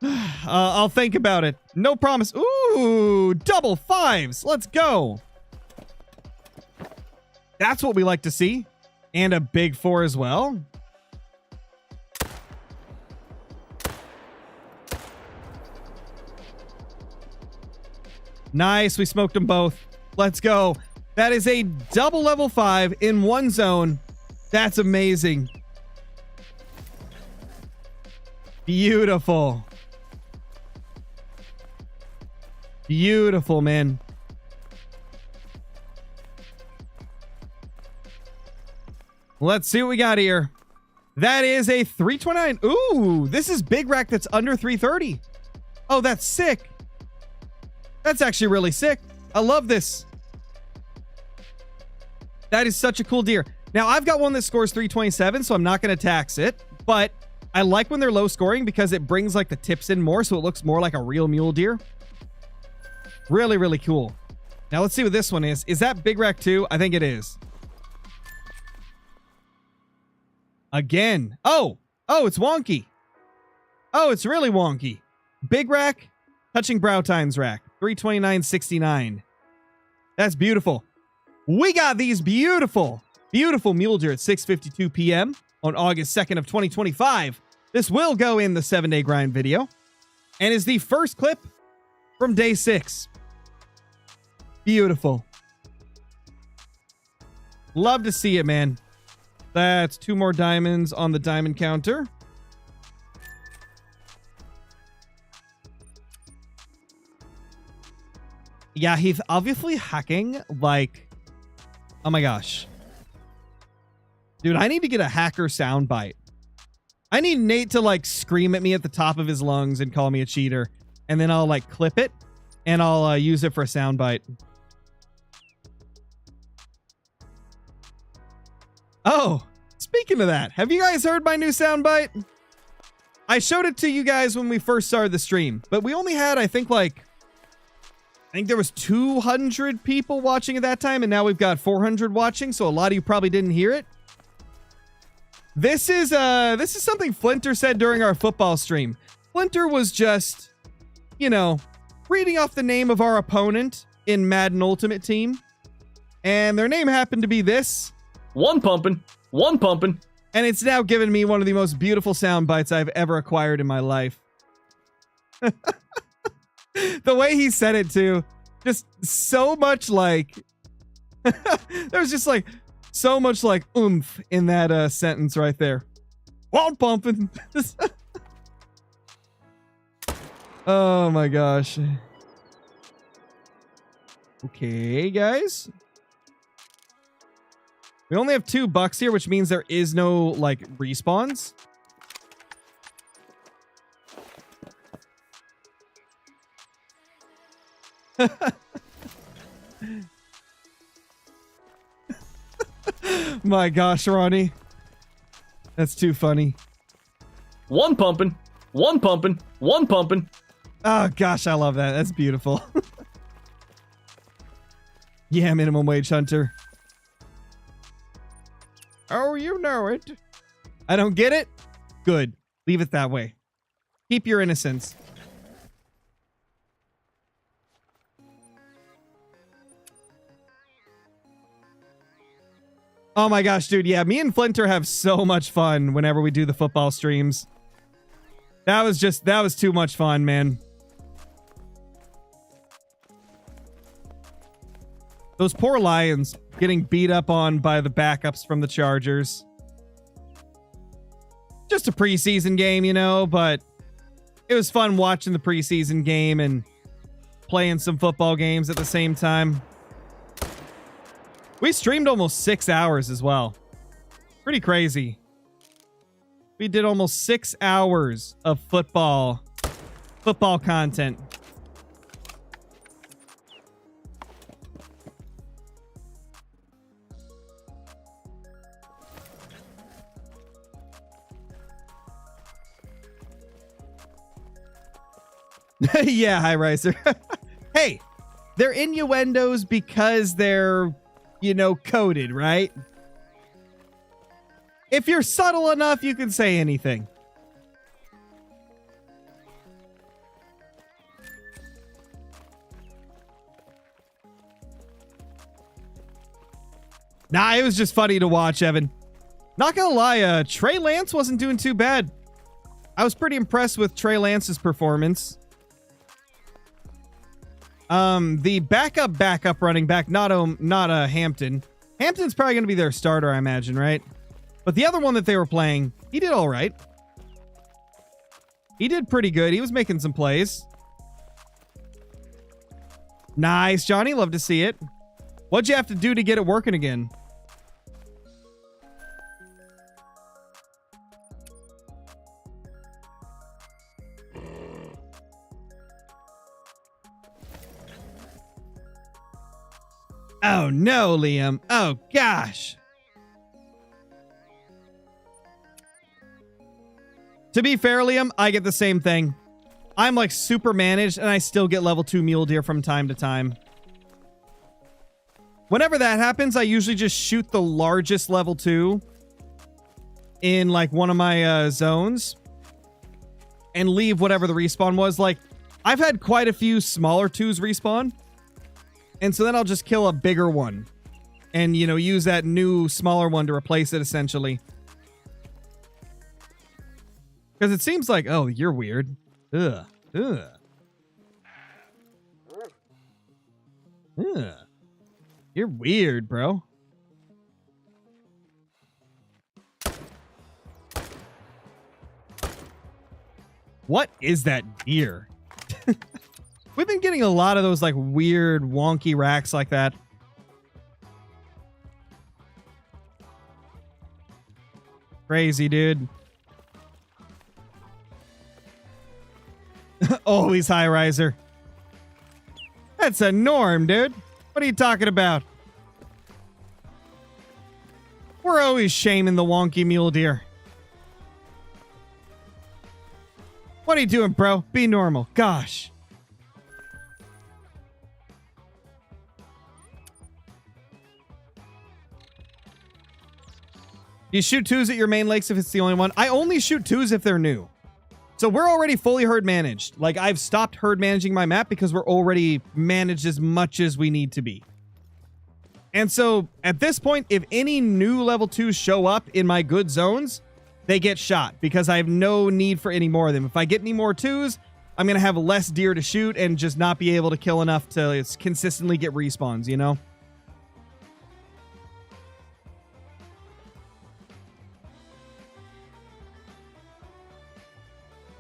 I'll think about it. No promise. Ooh, double 5s. Let's go. That's what we like to see. And a big 4 as well. Nice, we smoked them both. Let's go. That is a double level 5 in one zone. That's amazing. Beautiful. Beautiful, man. Let's see what we got here. That is a 329. Ooh, this is big rack that's under 330. Oh, that's sick. That's actually really sick. I love this. That is such a cool deer. Now, I've got one that scores 327, so I'm not going to tax it. But I like when they're low scoring because it brings like the tips in more, so it looks more like a real mule deer. Really, really cool. Now, let's see what this one is. Is that big rack 2? I think it is. Again. Oh, it's wonky. Oh, it's really wonky. Big rack, touching brow tines rack. 329.69. That's beautiful. We got these beautiful mule deer at 6:52 p.m. on August 2nd of 2025. This will go in the 7-day grind video and is the first clip from day 6. Beautiful. Love to see it, man. That's 2 more diamonds on the diamond counter. Yeah, he's obviously hacking, like... Oh my gosh. Dude, I need to get a hacker soundbite. I need Nate to, like, scream at me at the top of his lungs and call me a cheater. And then I'll, like, clip it, and I'll use it for a soundbite. Oh, speaking of that, have you guys heard my new soundbite? I showed it to you guys when we first started the stream, but we only had, I think there was 200 people watching at that time, and now we've got 400 watching, so a lot of you probably didn't hear it. This is something Flinter said during our football stream. Flinter was just, you know, reading off the name of our opponent in Madden Ultimate Team, and their name happened to be this. One pumping. And it's now given me one of the most beautiful sound bites I've ever acquired in my life. The way he said it too, just so much like there's just like so much like oomph in that sentence right there. Wall pumping. Oh my gosh. Okay, guys. We only have 2 bucks here, which means there is no like respawns. My gosh, Ronnie. That's too funny. One pumping. Oh gosh, I love that. That's beautiful. Yeah, minimum wage hunter. Oh, you know it. I don't get it? Good. Leave it that way. Keep your innocence. Oh my gosh, dude. Yeah, me and Flinter have so much fun whenever we do the football streams. That was too much fun, man. Those poor Lions getting beat up on by the backups from the Chargers. Just a preseason game, you know, but it was fun watching the preseason game and playing some football games at the same time. We streamed almost 6 hours as well. Pretty crazy. We did almost 6 hours of football content. Yeah, High Riser. Hey, they're innuendos because they're, you know, coded, right? If you're subtle enough, you can say anything. Nah, it was just funny to watch, Evan. Not gonna lie, Trey Lance wasn't doing too bad. I was pretty impressed with Trey Lance's performance. The backup running back, not Hampton. Hampton's probably going to be their starter, I imagine, right? But the other one that they were playing, he did all right. He did pretty good. He was making some plays. Nice, Johnny. Love to see it. What'd you have to do to get it working again? Oh no, Liam. Oh gosh. To be fair, Liam, I get the same thing. I'm like super managed and I still get level 2 mule deer from time to time. Whenever that happens, I usually just shoot the largest level 2 in like one of my zones and leave whatever the respawn was. Like, I've had quite a few smaller 2s respawn. And so then I'll just kill a bigger one and, you know, use that new smaller one to replace it essentially. Because it seems like, oh, you're weird. Ugh. Ugh. Ugh. You're weird, bro. What is that deer? We've been getting a lot of those like weird wonky racks like that. Crazy, dude. Always High Riser. That's a norm, dude. What are you talking about? We're always shaming the wonky mule deer. What are you doing, bro? Be normal. Gosh. You shoot 2s at your main lakes if it's the only one. I only shoot 2s if they're new. So we're already fully herd managed. Like, I've stopped herd managing my map because we're already managed as much as we need to be. And so at this point, if any new level 2s show up in my good zones, they get shot because I have no need for any more of them. If I get any more 2s, I'm going to have less deer to shoot and just not be able to kill enough to consistently get respawns, you know?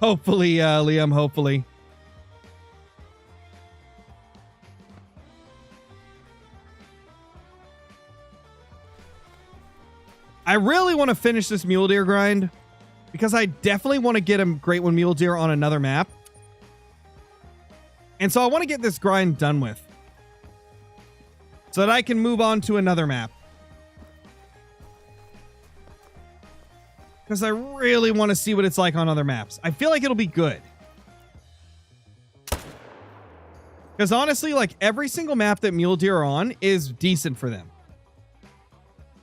Hopefully, Liam, hopefully. I really want to finish this mule deer grind because I definitely want to get a great one mule deer on another map. And so I want to get this grind done with so that I can move on to another map. Because I really want to see what it's like on other maps. I feel like it'll be good. Because honestly, like every single map that mule deer are on is decent for them.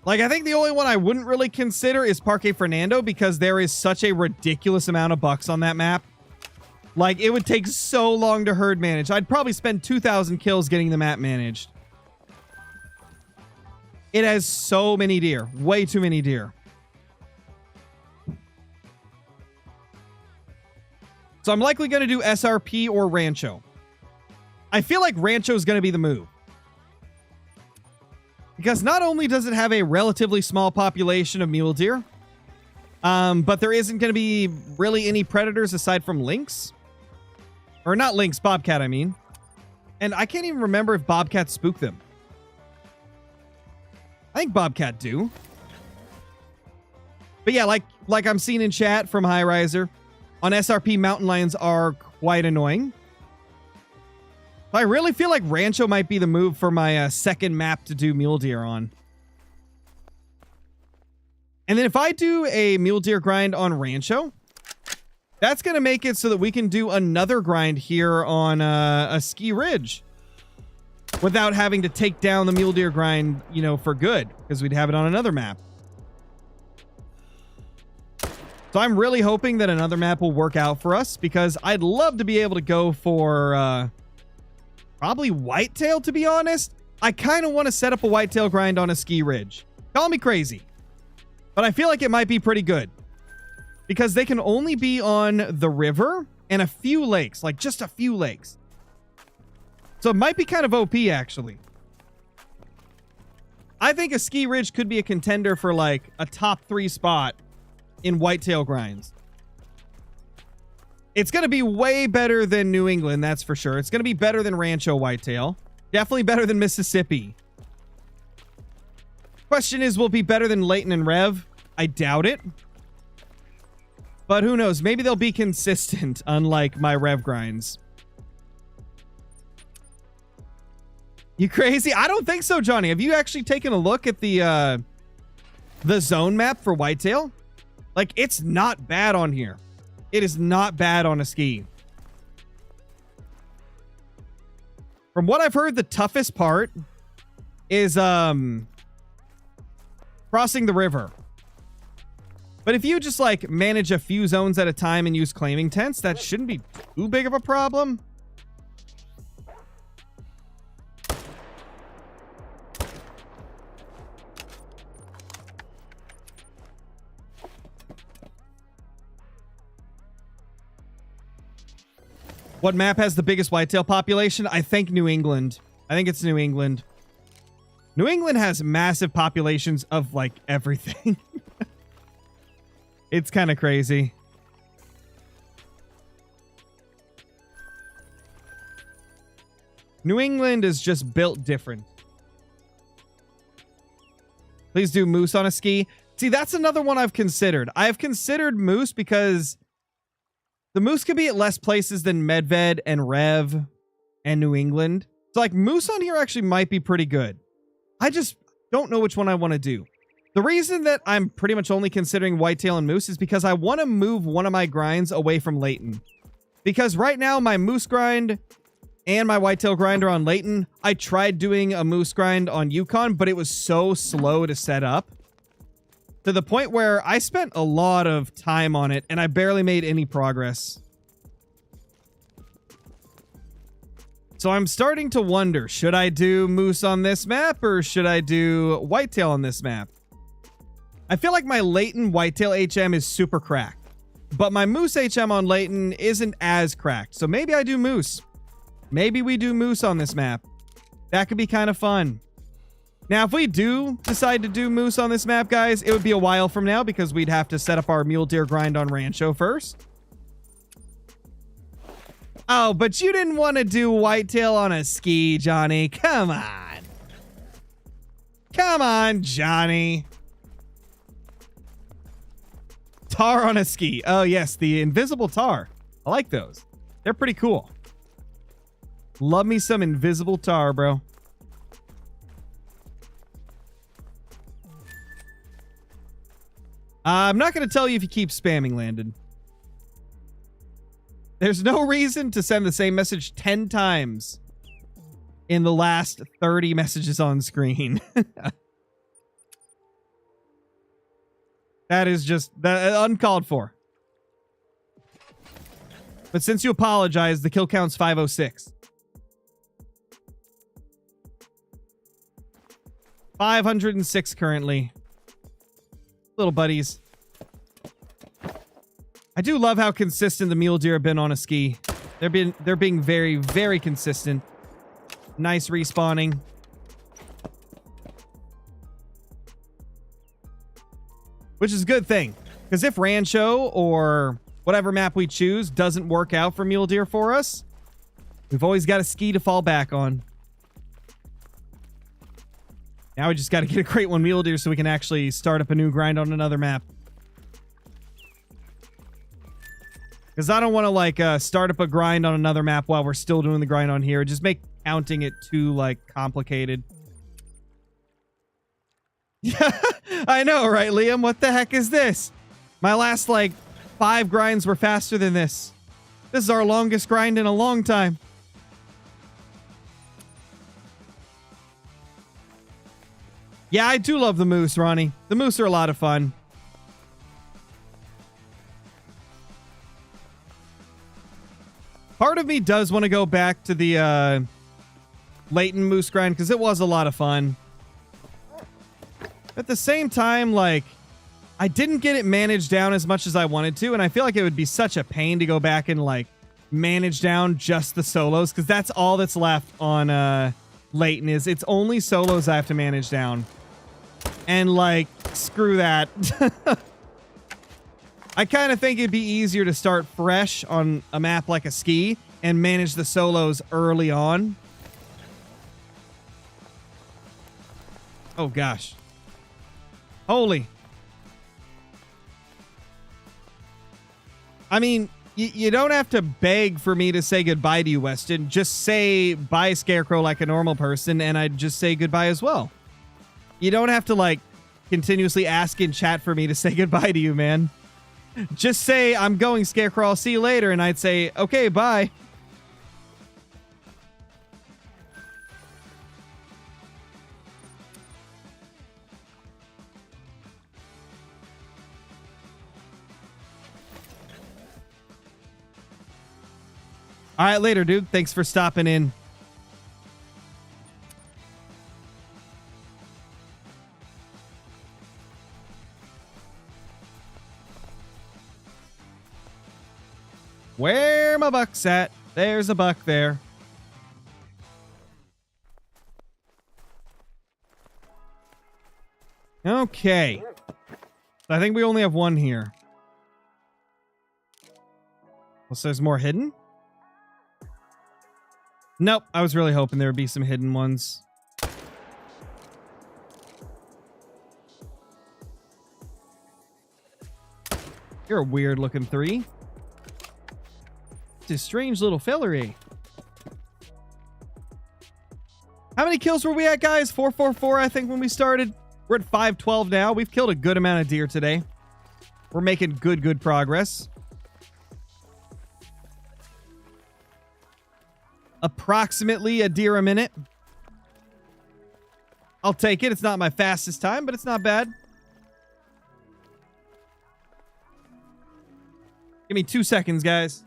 Like, I think the only one I wouldn't really consider is Parque Fernando because there is such a ridiculous amount of bucks on that map. Like, it would take so long to herd manage. I'd probably spend 2,000 kills getting the map managed. It has so many deer. Way too many deer. So I'm likely going to do SRP or Rancho. I feel like Rancho is going to be the move. Because not only does it have a relatively small population of mule deer, but there isn't going to be really any predators aside from lynx. Or not lynx, bobcat, I mean. And I can't even remember if bobcats spook them. I think bobcat do. But yeah, like I'm seeing in chat from High Riser, on SRP, mountain lions are quite annoying. I really feel like Rancho might be the move for my second map to do mule deer on. And then if I do a mule deer grind on Rancho, that's going to make it so that we can do another grind here on a ski ridge without having to take down the mule deer grind, you know, for good, because we'd have it on another map. So I'm really hoping that another map will work out for us because I'd love to be able to go for probably whitetail, to be honest. I kind of want to set up a whitetail grind on a ski ridge. Call me crazy, but I feel like it might be pretty good because they can only be on the river and a few lakes, like just a few lakes. So it might be kind of OP, actually. I think a ski ridge could be a contender for like a top 3 spot in whitetail grinds. It's going to be way better than New England, that's for sure. It's going to be better than Rancho whitetail. Definitely better than Mississippi. Question is, will it be better than Layton and Rev? I doubt it. But who knows? Maybe they'll be consistent, unlike my Rev grinds. You crazy? I don't think so, Johnny. Have you actually taken a look at the zone map for whitetail? Like, it's not bad on here. It is not bad on a ski. From what I've heard, the toughest part is crossing the river. But if you just like manage a few zones at a time and use claiming tents, that shouldn't be too big of a problem. What map has the biggest whitetail population? I think New England. I think it's New England. New England has massive populations of like everything. It's kind of crazy. New England is just built different. Please do moose on a ski. See, that's another one I've considered. I've considered moose because the moose could be at less places than Medved and Rev and New England. So like moose on here actually might be pretty good. I just don't know which one I want to do. The reason that I'm pretty much only considering whitetail and moose is because I want to move one of my grinds away from Layton. Because right now my moose grind and my whitetail grind are on Layton. I tried doing a moose grind on Yukon, but it was so slow to set up, to the point where I spent a lot of time on it and I barely made any progress. So I'm starting to wonder, should I do moose on this map or should I do whitetail on this map? I feel like my Layton whitetail HM is super cracked, but my moose HM on Layton isn't as cracked. So maybe I do moose. Maybe we do moose on this map. That could be kind of fun. Now, if we do decide to do moose on this map, guys, it would be a while from now because we'd have to set up our mule deer grind on Rancho first. Oh, but you didn't want to do whitetail on a ski, Johnny. Come on. Come on, Johnny. Tar on a ski. Oh, yes, the invisible tar. I like those. They're pretty cool. Love me some invisible tar, bro. I'm not going to tell you if you keep spamming, Landon. There's no reason to send the same message 10 times in the last 30 messages on screen. That is just uncalled for. But since you apologized, the kill count's 506. 506 currently. Little buddies. I do love how consistent the mule deer have been on a ski. They're being very, very consistent. Nice respawning. Which is a good thing. Because if Rancho or whatever map we choose doesn't work out for mule deer for us, we've always got a ski to fall back on. Now we just got to get a crate one mule deer so we can actually start up a new grind on another map. Because I don't want to like start up a grind on another map while we're still doing the grind on here. Just make counting it too like complicated. Yeah, I know, right, Liam? What the heck is this? My last like 5 grinds were faster than this. This is our longest grind in a long time. Yeah, I do love the moose, Ronnie. The moose are a lot of fun. Part of me does want to go back to the Leighton moose grind because it was a lot of fun. At the same time, like, I didn't get it managed down as much as I wanted to, and I feel like it would be such a pain to go back and, like, manage down just the solos, because that's all that's left on Leighton is it's only solos I have to manage down. And, like, screw that. I kind of think it'd be easier to start fresh on a map like a ski and manage the solos early on. Oh, gosh. Holy. I mean, you don't have to beg for me to say goodbye to you, Weston. Just say bye, Scarecrow, like a normal person, and I'd just say goodbye as well. You don't have to, like, continuously ask in chat for me to say goodbye to you, man. Just say, I'm going, Scarecrow, I'll see you later, and I'd say, okay, bye. All right, later, dude. Thanks for stopping in. Where my buck's at? There's a buck there. Okay. I think we only have one here. Unless there's more hidden? Nope. I was really hoping there would be some hidden ones. You're a weird looking 3. It's a strange little fellery. How many kills were we at, guys? 444, I think, when we started. We're at 512 now. We've killed a good amount of deer today. We're making good progress. Approximately a deer a minute. I'll take it. It's not my fastest time, but it's not bad. Give me 2 seconds, guys.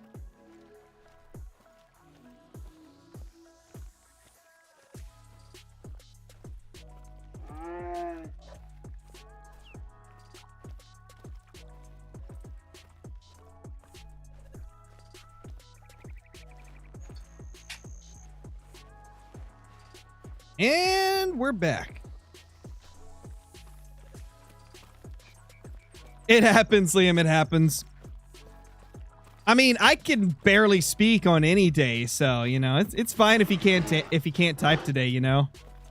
And we're back. It happens, Liam. It happens. I mean, I can barely speak on any day, so you know it's fine if you can't type today. You know,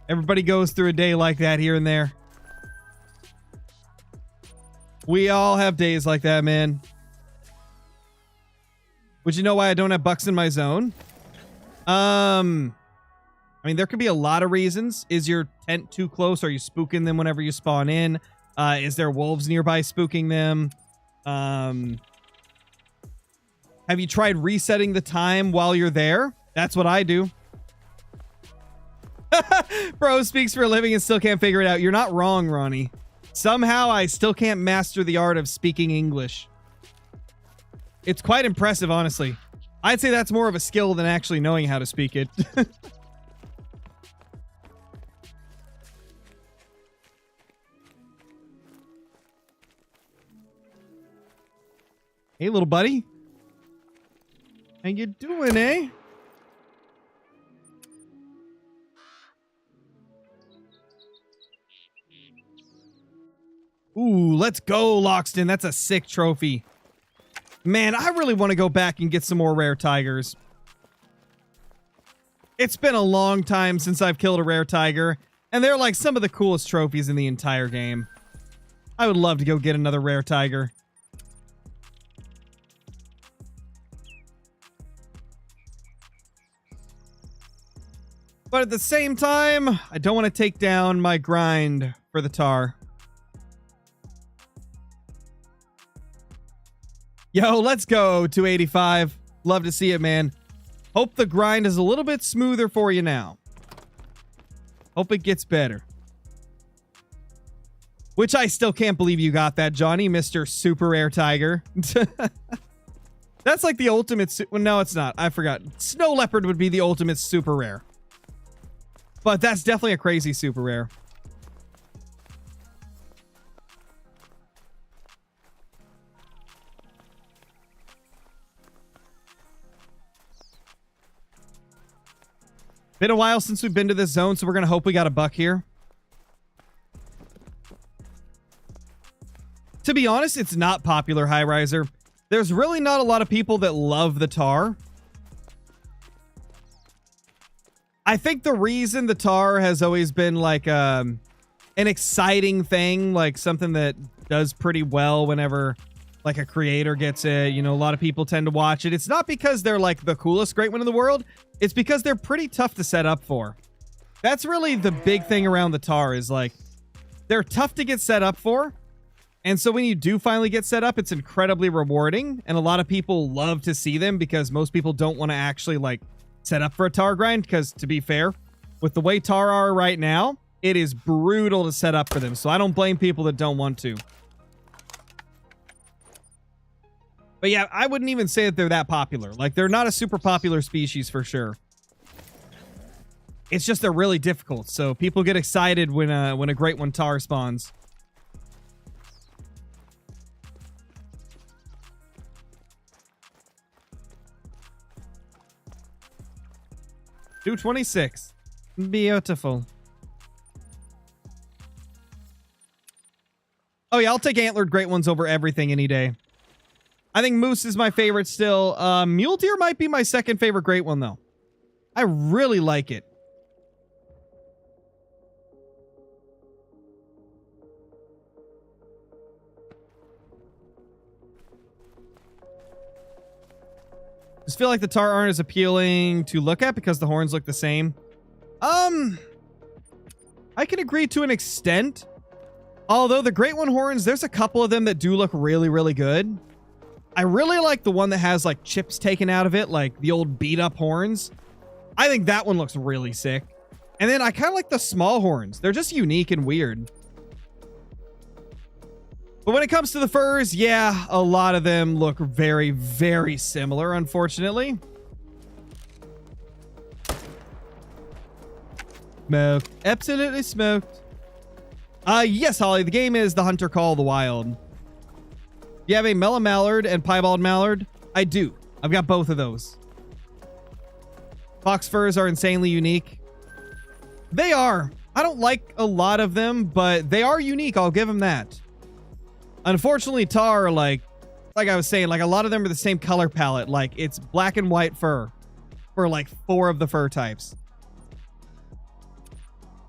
everybody goes through a day like that here and there. We all have days like that, man. Would you know why I don't have bucks in my zone? I mean, there could be a lot of reasons. Is your tent too close? Are you spooking them whenever you spawn in? Is there wolves nearby spooking them? Have you tried resetting the time while you're there? That's what I do. Bro speaks for a living and still can't figure it out. You're not wrong, Ronnie. Somehow I still can't master the art of speaking English. It's quite impressive, honestly. I'd say that's more of a skill than actually knowing how to speak it. Hey, little buddy. How you doing, eh? Ooh, let's go, Loxton. That's a sick trophy. Man, I really want to go back and get some more rare tigers. It's been a long time since I've killed a rare tiger, and they're like some of the coolest trophies in the entire game. I would love to go get another rare tiger. But at the same time, I don't want to take down my grind for the tar. Yo, let's go, 285. Love to see it, man. Hope the grind is a little bit smoother for you now. Hope it gets better. Which I still can't believe you got that, Johnny, Mr. Super Rare Tiger. That's like the ultimate... Well, no, it's not. I forgot. Snow Leopard would be the ultimate super rare. But that's definitely a crazy super rare. Been a while since we've been to this zone, so we're going to hope we got a buck here. To be honest, it's not popular, High Riser. There's really not a lot of people that love the tar. I think the reason the tar has always been like an exciting thing, like something that does pretty well whenever like a creator gets it, you know, a lot of people tend to watch it. It's not because they're like the coolest great one in the world. It's because they're pretty tough to set up for. That's really the big thing around the tar is like they're tough to get set up for. And so when you do finally get set up, it's incredibly rewarding. And a lot of people love to see them because most people don't want to actually like set up for a tar grind. Because to be fair, with the way tar are right now, it is brutal to set up for them. So I don't blame people that don't want to. But yeah, I wouldn't even say that they're that popular. Like, they're not a super popular species for sure. It's just they're really difficult. So people get excited when a great one tar spawns. $226. Beautiful. Oh yeah, I'll take antlered great ones over everything any day. I think moose is my favorite still. Mule deer might be my second favorite great one, though. I really like it. Just feel like the tar aren't as appealing to look at because the horns look the same. I can agree to an extent. Although the great one horns, there's a couple of them that do look really, really good. I really like the one that has like chips taken out of it, like the old beat up horns. I think that one looks really sick. And then I kind of like the small horns. They're just unique and weird. But when it comes to the furs, yeah, a lot of them look very, very similar, unfortunately. Smoked. Absolutely smoked. Yes, Holly, the game is The Hunter Call of the Wild. You have a mellow mallard and piebald mallard? I do. I've got both of those. Fox furs are insanely unique. They are. I don't like a lot of them, but they are unique. I'll give them that. Unfortunately, tar, like I was saying, like a lot of them are the same color palette. Like it's black and white fur for like 4 of the fur types.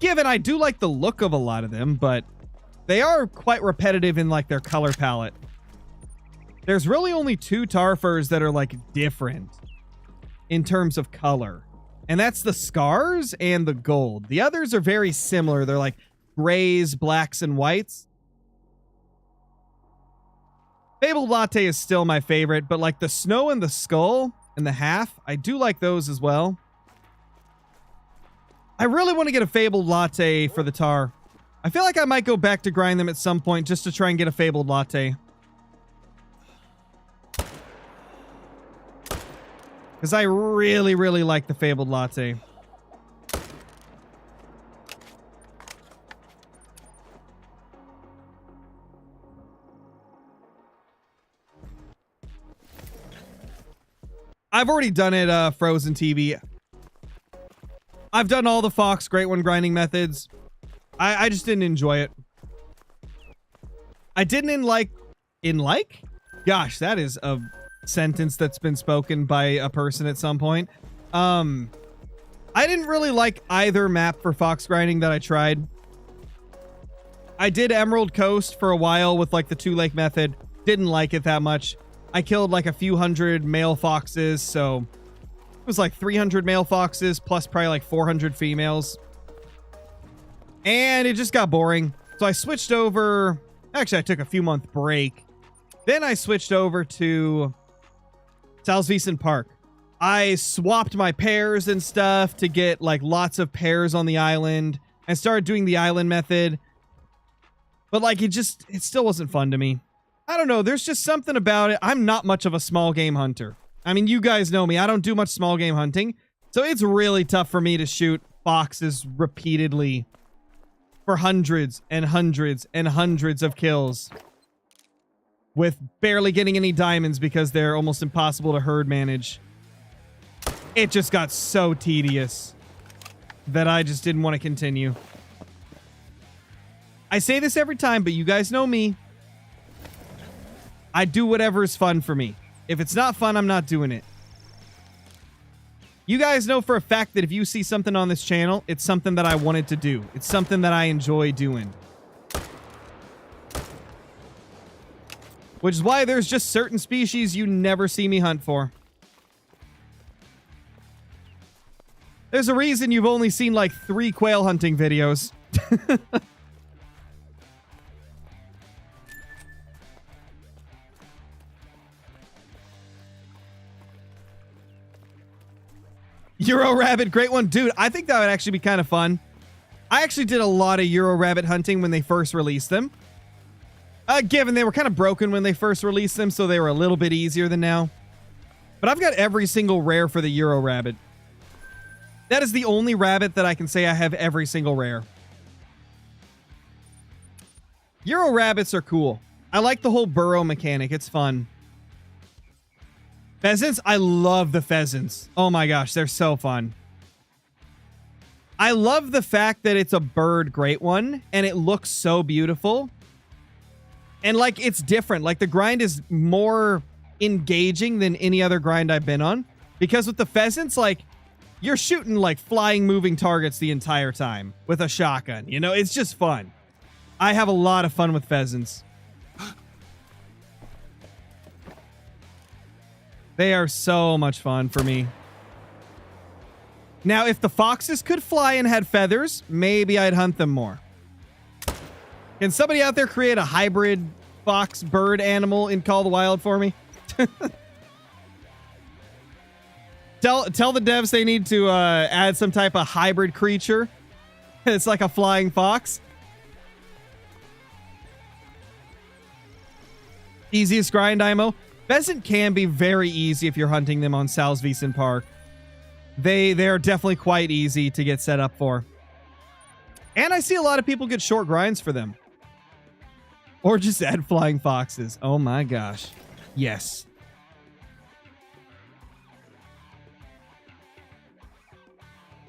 Given I do like the look of a lot of them, but they are quite repetitive in like their color palette. There's really only 2 tar furs that are like different in terms of color. And that's the scars and the gold. The others are very similar. They're like grays, blacks, and whites. Fabled Latte is still my favorite, but like the snow and the skull and the half, I do like those as well. I really want to get a Fabled Latte for the tar. I feel like I might go back to grind them at some point just to try and get a fabled latte. Because I really, really like the fabled latte. I've already done it, Frozen TV. I've done all the Fox Great One grinding methods. I just didn't enjoy it. I didn't like... Gosh, that is a sentence that's been spoken by a person at some point. I didn't really like either map for Fox grinding that I tried. I did Emerald Coast for a while with like the 2-lake method. Didn't like it that much. I killed like a few hundred male foxes, so it was like 300 male foxes plus probably like 400 females. And it just got boring. So I switched over. Actually, I took a few month break. Then I switched over to Salzwiesen Park. I swapped my pairs and stuff to get like lots of pairs on the island and started doing the island method. But like it still wasn't fun to me. I don't know. There's just something about it. I'm not much of a small game hunter. I mean, you guys know me. I don't do much small game hunting. So it's really tough for me to shoot foxes repeatedly for hundreds and hundreds and hundreds of kills with barely getting any diamonds because they're almost impossible to herd manage. It just got so tedious that I just didn't want to continue. I say this every time, but you guys know me. I do whatever is fun for me. If it's not fun, I'm not doing it. You guys know for a fact that if you see something on this channel, it's something that I wanted to do. It's something that I enjoy doing. Which is why there's just certain species you never see me hunt for. There's a reason you've only seen like 3 quail hunting videos. Euro Rabbit, great one. Dude, I think that would actually be kind of fun. I actually did a lot of Euro Rabbit hunting when they first released them. Given they were kind of broken when they first released them, so they were a little bit easier than now. But I've got every single rare for the Euro Rabbit. That is the only rabbit that I can say I have every single rare. Euro Rabbits are cool. I like the whole burrow mechanic. It's fun. Pheasants? I love the pheasants. Oh my gosh, they're so fun. I love the fact that it's a bird great one, and it looks so beautiful. And, like, it's different. Like, the grind is more engaging than any other grind I've been on. Because with the pheasants, like, you're shooting, like, flying, moving targets the entire time with a shotgun. You know, it's just fun. I have a lot of fun with pheasants. They are so much fun for me. Now, if the foxes could fly and had feathers, maybe I'd hunt them more. Can somebody out there create a hybrid fox bird animal in Call of the Wild for me? Tell the devs they need to add some type of hybrid creature. It's like a flying fox. Easiest grind, IMO. Pheasant can be very easy if you're hunting them on Salzwiesen Park. They're definitely quite easy to get set up for. And I see a lot of people get short grinds for them. Or just add flying foxes. Oh my gosh. Yes.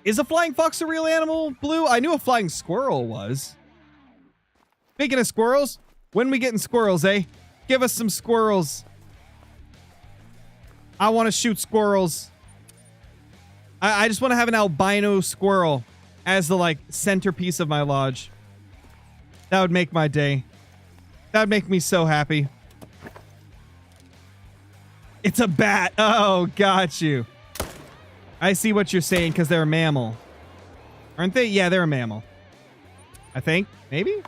Is a flying fox a real animal, Blue? I knew a flying squirrel was. Speaking of squirrels, when we getting squirrels, eh? Give us some squirrels. I want to shoot squirrels. I just want to have an albino squirrel as the, like, centerpiece of my lodge. That would make my day. That would make me so happy. It's a bat. Oh, got you. I see what you're saying because they're a mammal. Aren't they? Yeah, they're a mammal. I think. Maybe?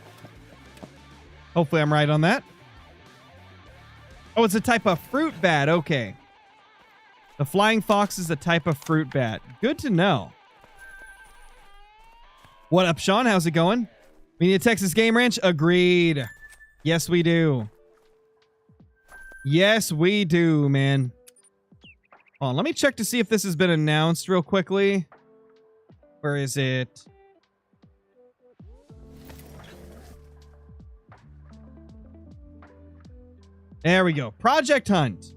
Hopefully I'm right on that. Oh, it's a type of fruit bat. Okay. The flying fox is a type of fruit bat. Good to know. What up, Sean? How's it going? We need a Texas Game Ranch? Agreed. Yes, we do. Yes, we do, man. Hold on, let me check to see if this has been announced real quickly. Where is it? There we go. Project Hunt.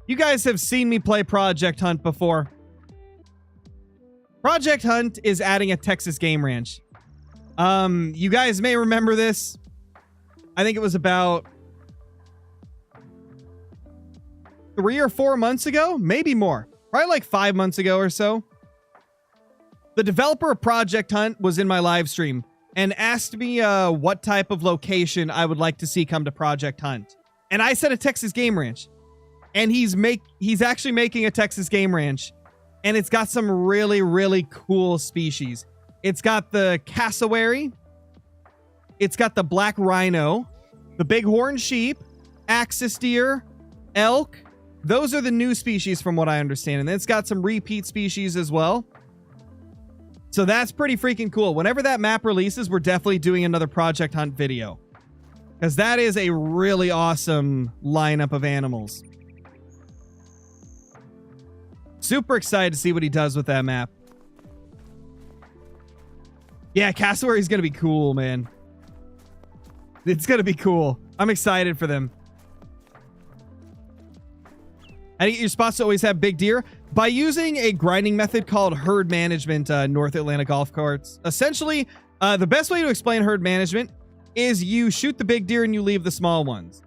You guys have seen me play Project Hunt before. Project Hunt is adding a Texas Game Ranch. You guys may remember this. I think it was about 3 or 4 months ago, maybe more. Probably like 5 months ago or so. The developer of Project Hunt was in my live stream and asked me what type of location I would like to see come to Project Hunt. And I said a Texas Game Ranch. And he's actually making a Texas Game Ranch. And it's got some really, really cool species. It's got the cassowary. It's got the black rhino, the bighorn sheep, axis deer, elk. Those are the new species from what I understand. And then it's got some repeat species as well. So that's pretty freaking cool. Whenever that map releases, we're definitely doing another Project Hunt video. Because that is a really awesome lineup of animals. Super excited to see what he does with that map. Yeah, cassowary is going to be cool, man. It's going to be cool. I'm excited for them. How do you get your spots to always have big deer? By using a grinding method called herd management, North Atlanta golf carts. Essentially, the best way to explain herd management is you shoot the big deer and you leave the small ones.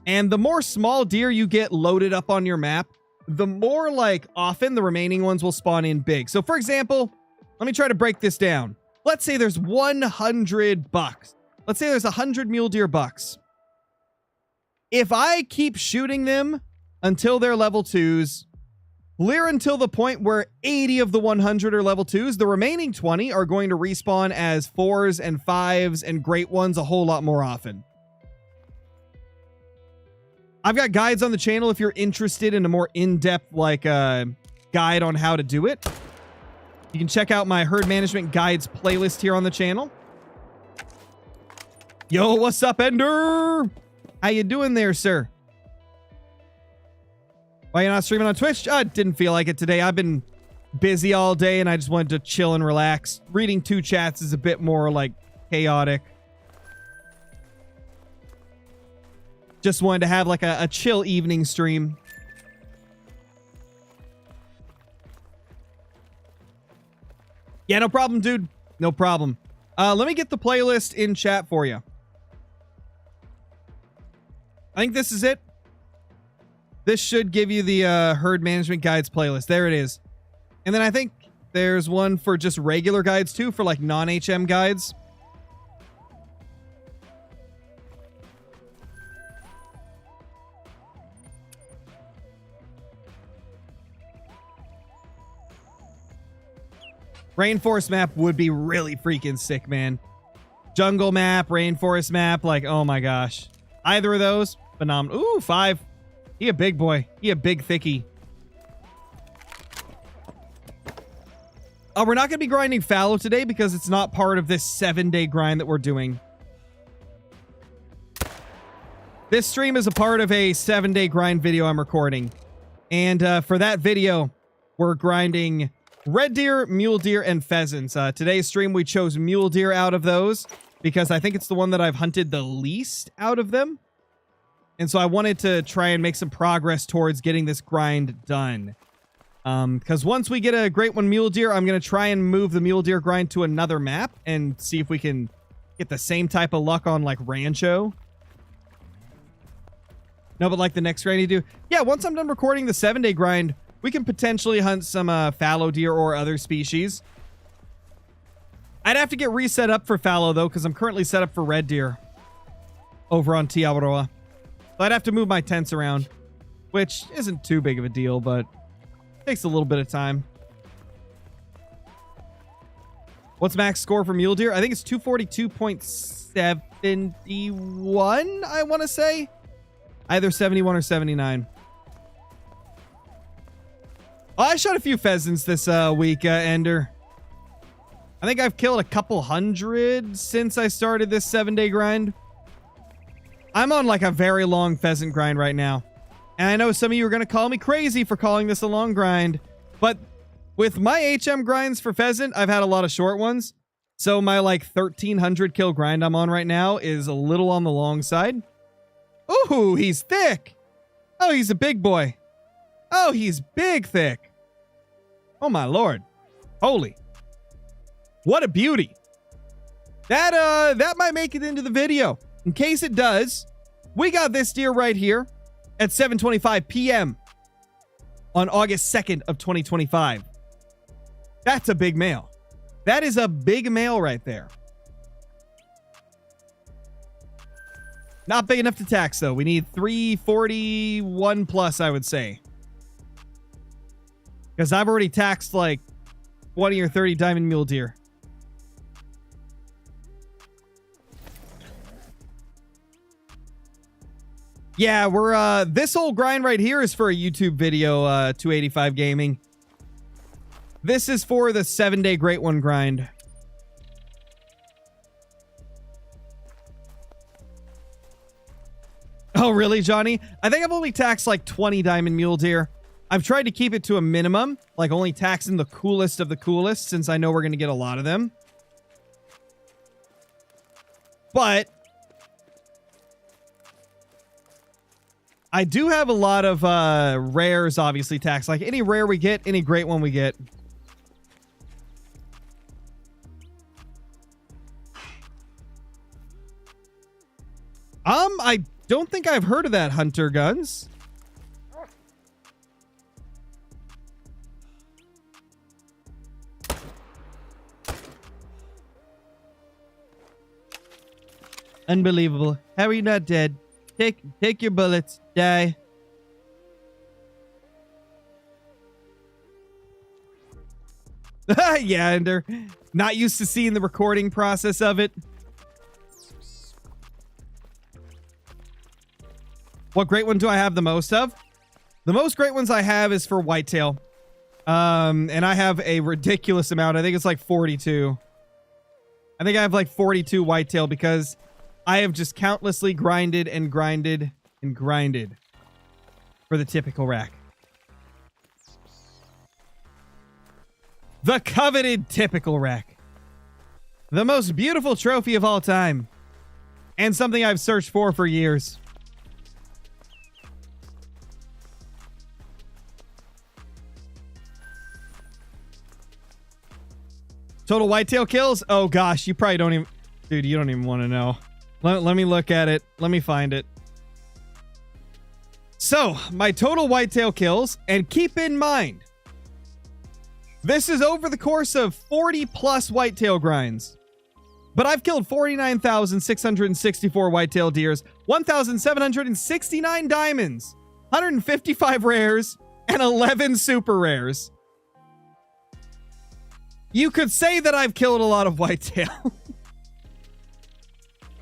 And the more small deer you get loaded up on your map, the more like often the remaining ones will spawn in big. So for example, let me try to break this down. Let's say there's 100 bucks. Let's say there's 100 mule deer bucks. If I keep shooting them until they're level 2s, clear until the point where 80 of the 100 are level 2s, the remaining 20 are going to respawn as 4s and 5s and great ones a whole lot more often. I've got guides on the channel if you're interested in a more in-depth like guide on how to do it. You can check out my herd management guides playlist here on the channel. Yo, what's up, Ender? How you doing there, sir? Why you not streaming on Twitch? I didn't feel like it today. I've been busy all day and I just wanted to chill and relax. Reading 2 chats is a bit more like chaotic. Just wanted to have like a chill evening stream. Yeah, no problem, dude. No problem. Let me get the playlist in chat for you. I think this is it. This should give you the herd management guides playlist. There it is. And then I think there's one for just regular guides too, for like non-HM guides. Rainforest map would be really freaking sick, man. Jungle map, rainforest map, like, oh my gosh. Either of those, phenomenal. Ooh, 5. He a big boy. He a big thickie. We're not going to be grinding fallow today because it's not part of this 7-day grind that we're doing. This stream is a part of a 7-day grind video I'm recording. And for that video, we're grinding red deer, mule deer, and pheasants. Today's stream, we chose mule deer out of those because I think it's the one that I've hunted the least out of them. And so I wanted to try and make some progress towards getting this grind done. Because once we get a great one mule deer, I'm going to try and move the mule deer grind to another map and see if we can get the same type of luck on like Rancho. No, but like the next grind you do. Yeah, once I'm done recording the 7-day grind, we can potentially hunt some fallow deer or other species. I'd have to get reset up for fallow though, because I'm currently set up for red deer over on Tiawaroa. So I'd have to move my tents around, which isn't too big of a deal, but takes a little bit of time. What's max score for mule deer? I think it's 242.71, I want to say. Either 71 or 79. Oh, I shot a few pheasants this week, Ender. I think I've killed a couple hundred since I started this 7-day grind. I'm on like a very long pheasant grind right now. And I know some of you are going to call me crazy for calling this a long grind. But with my HM grinds for pheasant, I've had a lot of short ones. So my like 1,300 kill grind I'm on right now is a little on the long side. Ooh, he's thick. Oh, he's a big boy. Oh, he's big thick. Oh my lord. Holy. What a beauty. That might make it into the video. In case it does, we got this deer right here at 7:25 p.m. on August 2nd of 2025. That's a big male. That is a big male right there. Not big enough to tax, though. We need 341 plus, I would say. Because I've already taxed like 20 or 30 diamond mule deer. Yeah, we're this whole grind right here is for a YouTube video, 285 Gaming. This is for the 7-day Great One grind. Oh, really, Johnny? I think I've only taxed like 20 diamond mule deer. I've tried to keep it to a minimum, like only taxing the coolest of the coolest, since I know we're going to get a lot of them. But I do have a lot of rares, obviously, taxed. Like any rare we get, any great one we get. I don't think I've heard of that, Hunter Guns. Unbelievable. How are you not dead? Take your bullets. Die. Yeah, and they're not used to seeing the recording process of it. What great one do I have the most of? The most great ones I have is for whitetail. And I have a ridiculous amount. I think it's like 42. I think I have like 42 whitetail because I have just countlessly grinded and grinded and grinded for the typical rack. The coveted typical rack. The most beautiful trophy of all time. And something I've searched for years. Total whitetail kills? Oh gosh, you probably don't even... Dude, you don't even want to know. Let me look at it. Let me find it. So, my total whitetail kills, and keep in mind, this is over the course of 40 plus whitetail grinds. But I've killed 49,664 whitetail deers, 1,769 diamonds, 155 rares, and 11 super rares. You could say that I've killed a lot of whitetail.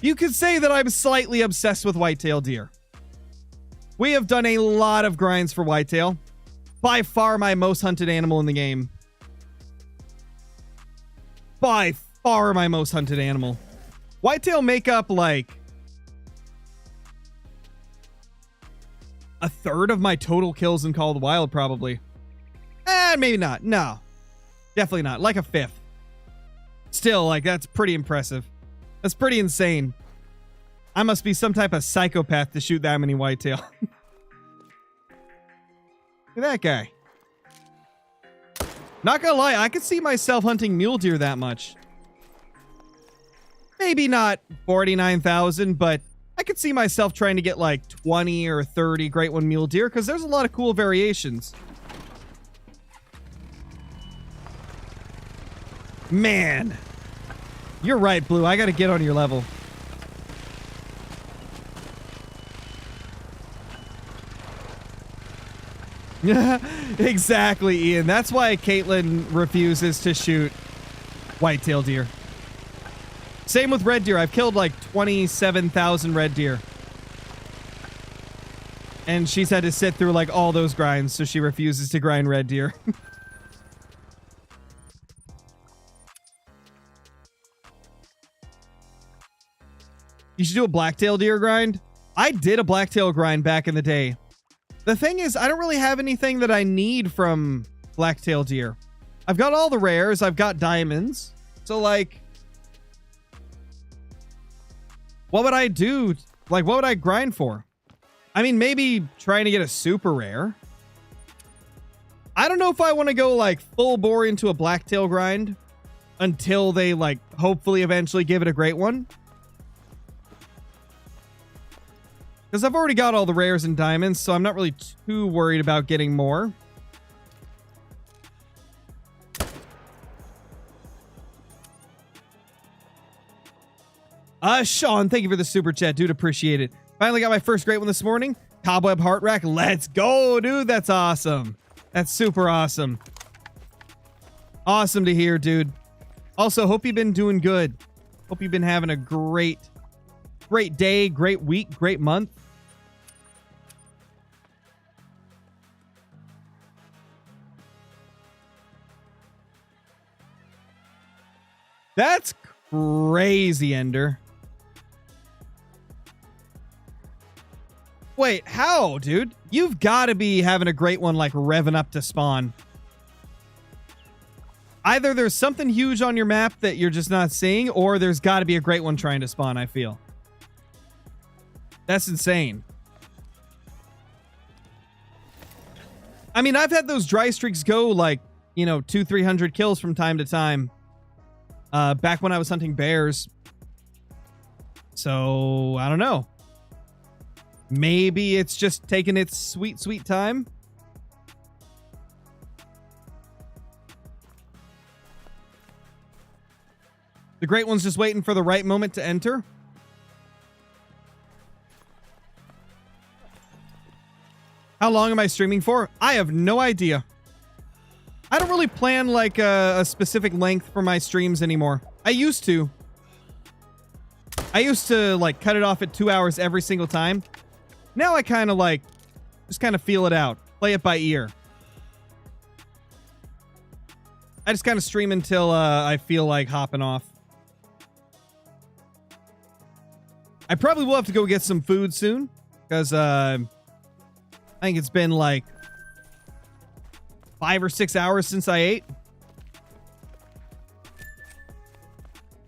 You could say that I'm slightly obsessed with whitetail deer. We have done a lot of grinds for whitetail. By far my most hunted animal in the game. By far my most hunted animal. Whitetail make up like a third of my total kills in Call of the Wild, probably. Maybe not. No. Definitely not. Like a fifth. Still, like, that's pretty impressive. That's pretty insane. I must be some type of psychopath to shoot that many whitetail. Look at that guy. Not gonna lie, I could see myself hunting mule deer that much. Maybe not 49,000, but I could see myself trying to get like 20 or 30 Great One mule deer because there's a lot of cool variations. Man. You're right, Blue. I gotta get on your level. Exactly, Ian. That's why Caitlin refuses to shoot whitetail deer. Same with red deer. I've killed like 27,000 red deer. And she's had to sit through like all those grinds, so she refuses to grind red deer. You should do a blacktail deer grind. I did a blacktail grind back in the day. The thing is, I don't really have anything that I need from blacktail deer. I've got all the rares. I've got diamonds. So, like, what would I do? Like, what would I grind for? I mean, maybe trying to get a super rare. I don't know if I want to go, like, full bore into a blacktail grind until they, like, hopefully eventually give it a great one. Because I've already got all the rares and diamonds, so I'm not really too worried about getting more. Sean, thank you for the super chat, dude. Appreciate it. Finally got my first great one this morning. Cobweb Heart Rack. Let's go, dude. That's awesome. That's super awesome. Awesome to hear, dude. Also, hope you've been doing good. Hope you've been having a great day, great week, great month. That's crazy, Ender. Wait, how, dude? You've got to be having a great one, like, revving up to spawn. Either there's something huge on your map that you're just not seeing, or there's got to be a great one trying to spawn, I feel. That's insane. I mean, I've had those dry streaks go, like, you know, 200-300 kills from time to time. Back when I was hunting bears. So, I don't know. Maybe it's just taking its sweet, sweet time. The great one's just waiting for the right moment to enter. How long am I streaming for? I have no idea. I don't really plan like a specific length for my streams anymore. I used to. I used to like cut it off at 2 hours every single time. Now I kind of like, just kind of feel it out. Play it by ear. I just kind of stream until I feel like hopping off. I probably will have to go get some food soon. Because I think it's been like 5 or 6 hours since I ate.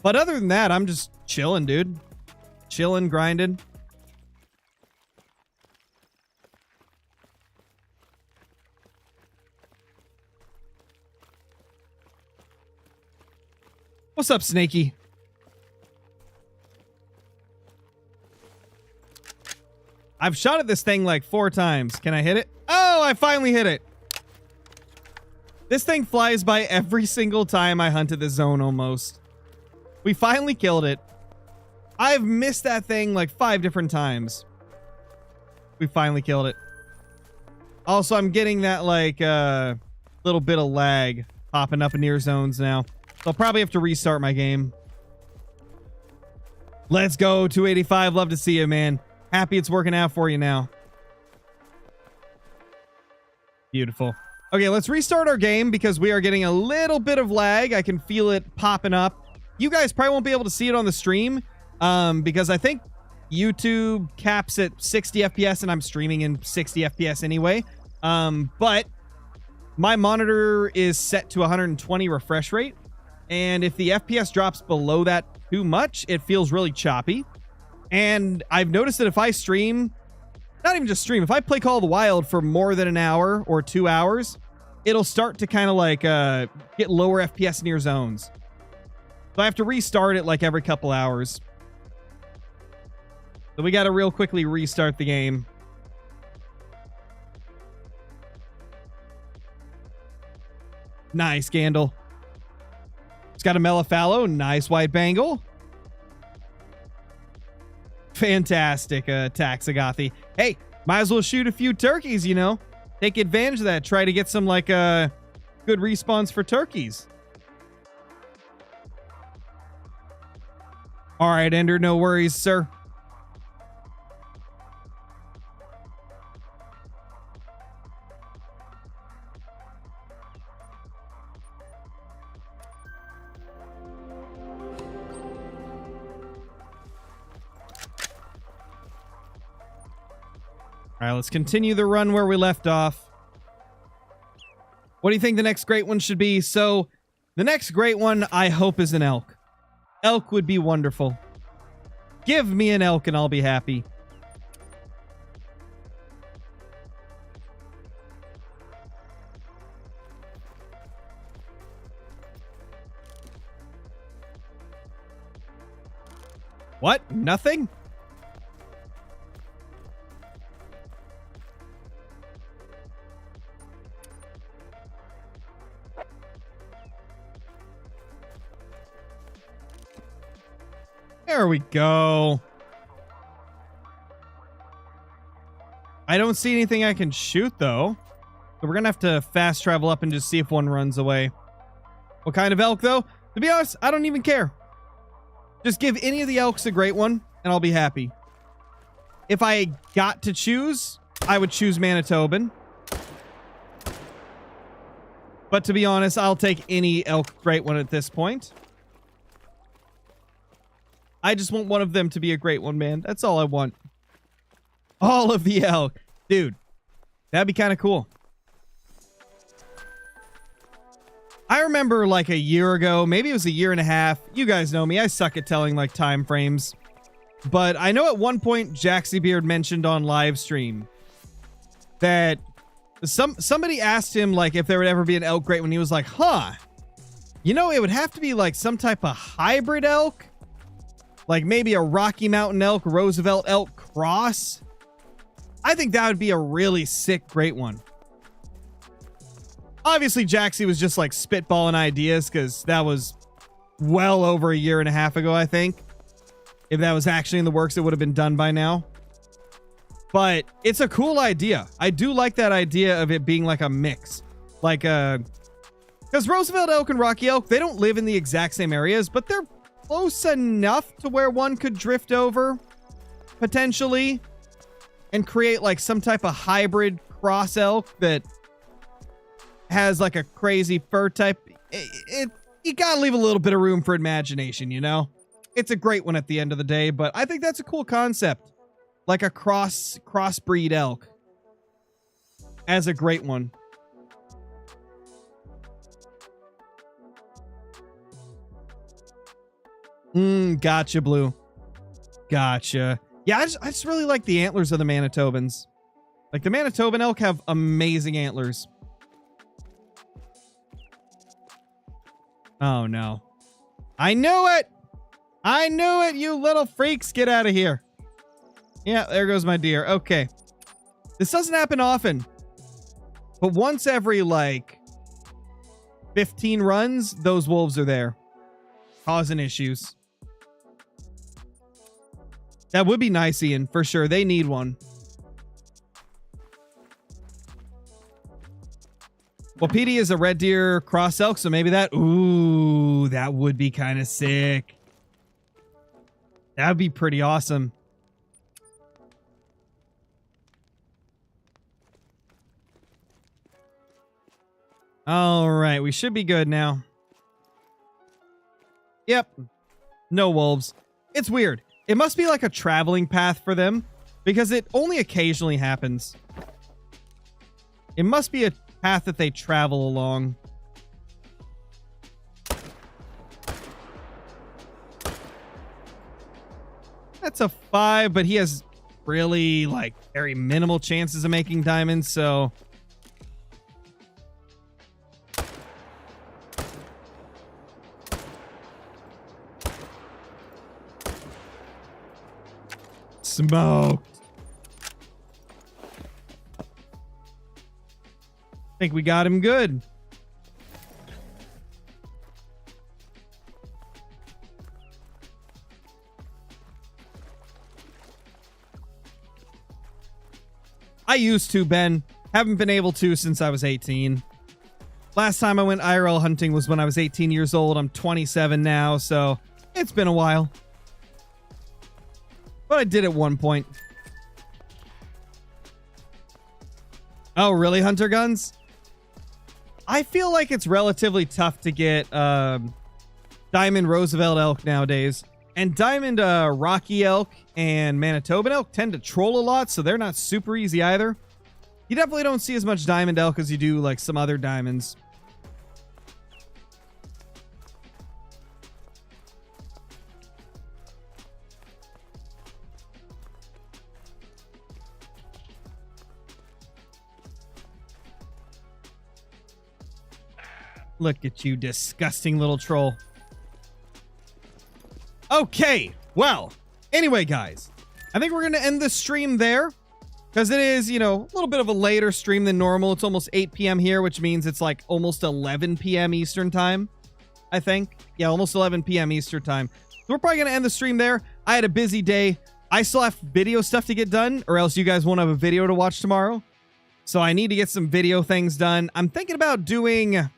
But other than that, I'm just chilling, dude. Chilling, grinding. What's up, Snakey? I've shot at this thing like 4 times. Can I hit it? Oh, I finally hit it. This thing flies by every single time I hunted the zone almost. We finally killed it. I've missed that thing like 5 different times. We finally killed it. Also, I'm getting that like little bit of lag popping up in near zones now. So I'll probably have to restart my game. Let's go, 285. Love to see you, man. Happy it's working out for you now. Beautiful. Okay, let's restart our game because we are getting a little bit of lag. I can feel it popping up. You guys probably won't be able to see it on the stream because I think YouTube caps at 60 FPS and I'm streaming in 60 FPS anyway. But my monitor is set to 120 refresh rate. And if the FPS drops below that too much, it feels really choppy. And I've noticed that if I stream, not even just stream, if I play Call of the Wild for more than an hour or 2 hours, it'll start to kind of like get lower FPS near zones. So I have to restart it like every couple hours. So we got to real quickly restart the game. Nice, Gandalf. It's got a Mellifallow. Nice white bangle. Fantastic, Taxagathi. Hey, might as well shoot a few turkeys, you know. Take advantage of that. Try to get some, like, good respawns for turkeys. All right, Ender, no worries, sir. All right, let's continue the run where we left off. What do you think the next great one should be? So, the next great one, I hope, is an elk. Elk would be wonderful. Give me an elk and I'll be happy. What? Nothing? There we go. I don't see anything I can shoot, though. So we're going to have to fast travel up and just see if one runs away. What kind of elk, though? To be honest, I don't even care. Just give any of the elks a great one, and I'll be happy. If I got to choose, I would choose Manitoban. But to be honest, I'll take any elk great one at this point. I just want one of them to be a great one, man. That's all I want. All of the elk. Dude, that'd be kind of cool. I remember like a year ago, maybe it was a year and a half. You guys know me. I suck at telling like time frames. But I know at one point Jaxie Beard mentioned on live stream that somebody asked him like if there would ever be an elk great one. He was like, huh, you know, it would have to be like some type of hybrid elk. Like maybe a Rocky Mountain elk, Roosevelt elk cross. I think that would be a really sick, great one. Obviously, Jaxie was just like spitballing ideas because that was well over a year and a half ago, I think. If that was actually in the works, it would have been done by now. But it's a cool idea. I do like that idea of it being like a mix. Like, because Roosevelt elk and Rocky elk, they don't live in the exact same areas, but they're close enough to where one could drift over, potentially, and create like some type of hybrid cross elk that has like a crazy fur type. You gotta leave a little bit of room for imagination, you know? It's a great one at the end of the day, but I think that's a cool concept. Like a crossbreed elk as a great one. Gotcha, Blue. Gotcha. Yeah, I just really like the antlers of the Manitobans. Like the Manitoban elk have amazing antlers. Oh no. I knew it! I knew it, you little freaks! Get out of here. Yeah, there goes my deer. Okay. This doesn't happen often. But once every, like, 15 runs, those wolves are there. Causing issues. That would be nice, Ian, for sure. They need one. Well, PD is a red deer cross elk, so maybe that... Ooh, that would be kind of sick. That would be pretty awesome. All right, we should be good now. Yep. No wolves. It's weird. It must be like a traveling path for them because it only occasionally happens. It must be a path that they travel along. That's a 5, but he has really like very minimal chances of making diamonds, so... Smoked. Think we got him good. I used to, Ben. Haven't been able to since I was 18. Last time I went IRL hunting was when I was 18 years old. I'm 27 now, so it's been a while. But I did at one point. Oh, really, hunter guns? I feel like it's relatively tough to get Diamond Roosevelt elk nowadays. And Diamond Rocky Elk and Manitoban Elk tend to troll a lot, so they're not super easy either. You definitely don't see as much Diamond Elk as you do like some other diamonds. Look at you, disgusting little troll. Okay, well, anyway, guys, I think we're going to end the stream there because it is, you know, a little bit of a later stream than normal. It's almost 8 p.m. here, which means it's like almost 11 p.m. Eastern time, I think. Yeah, almost 11 p.m. Eastern time. So we're probably going to end the stream there. I had a busy day. I still have video stuff to get done, or else you guys won't have a video to watch tomorrow. So I need to get some video things done. I'm thinking about doing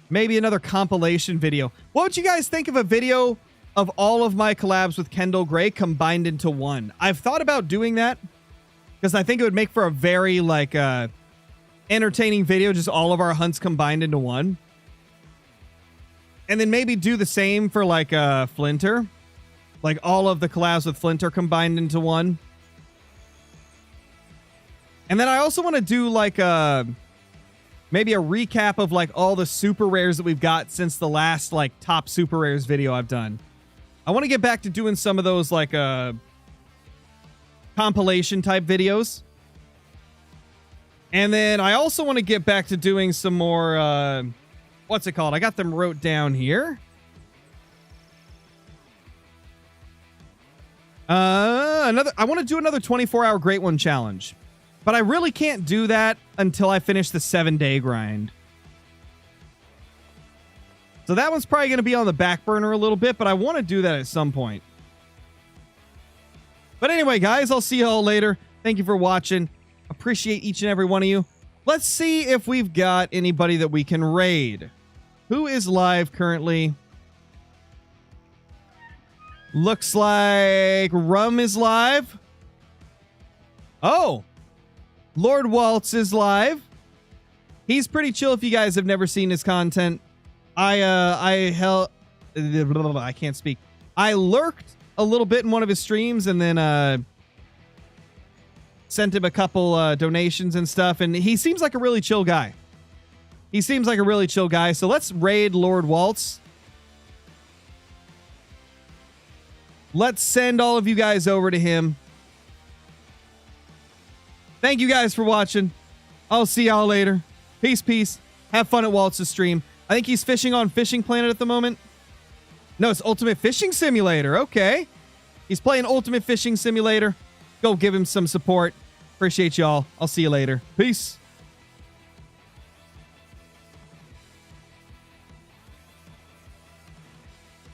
maybe another compilation video. What would you guys think of a video of all of my collabs with Kendall Gray combined into one? I've thought about doing that because I think it would make for a very like entertaining video, just all of our hunts combined into one. And then maybe do the same for like Flinter. Like all of the collabs with Flinter combined into one. And then I also want to do like maybe a recap of like all the super rares that we've got since the last like top super rares video I've done. I want to get back to doing some of those like compilation type videos. And then I also want to get back to doing some more what's it called? I got them wrote down here. I want to do another 24-hour Great One challenge. But I really can't do that until I finish the 7-day grind. So that one's probably going to be on the back burner a little bit, but I want to do that at some point. But anyway, guys, I'll see you all later. Thank you for watching. Appreciate each and every one of you. Let's see if we've got anybody that we can raid. Who is live currently? Looks like Rum is live. Oh, Lord Waltz is live. He's pretty chill if you guys have never seen his content. I can't speak. I lurked a little bit in one of his streams and then sent him a couple donations and stuff, and he seems like a really chill guy. So let's raid Lord Waltz. Let's send all of you guys over to him. Thank you guys for watching. I'll see y'all later. Peace. Have fun at Waltz's stream. I think he's fishing on Fishing Planet at the moment. No, it's Ultimate Fishing Simulator. Okay. He's playing Ultimate Fishing Simulator. Go give him some support. Appreciate y'all. I'll see you later. Peace.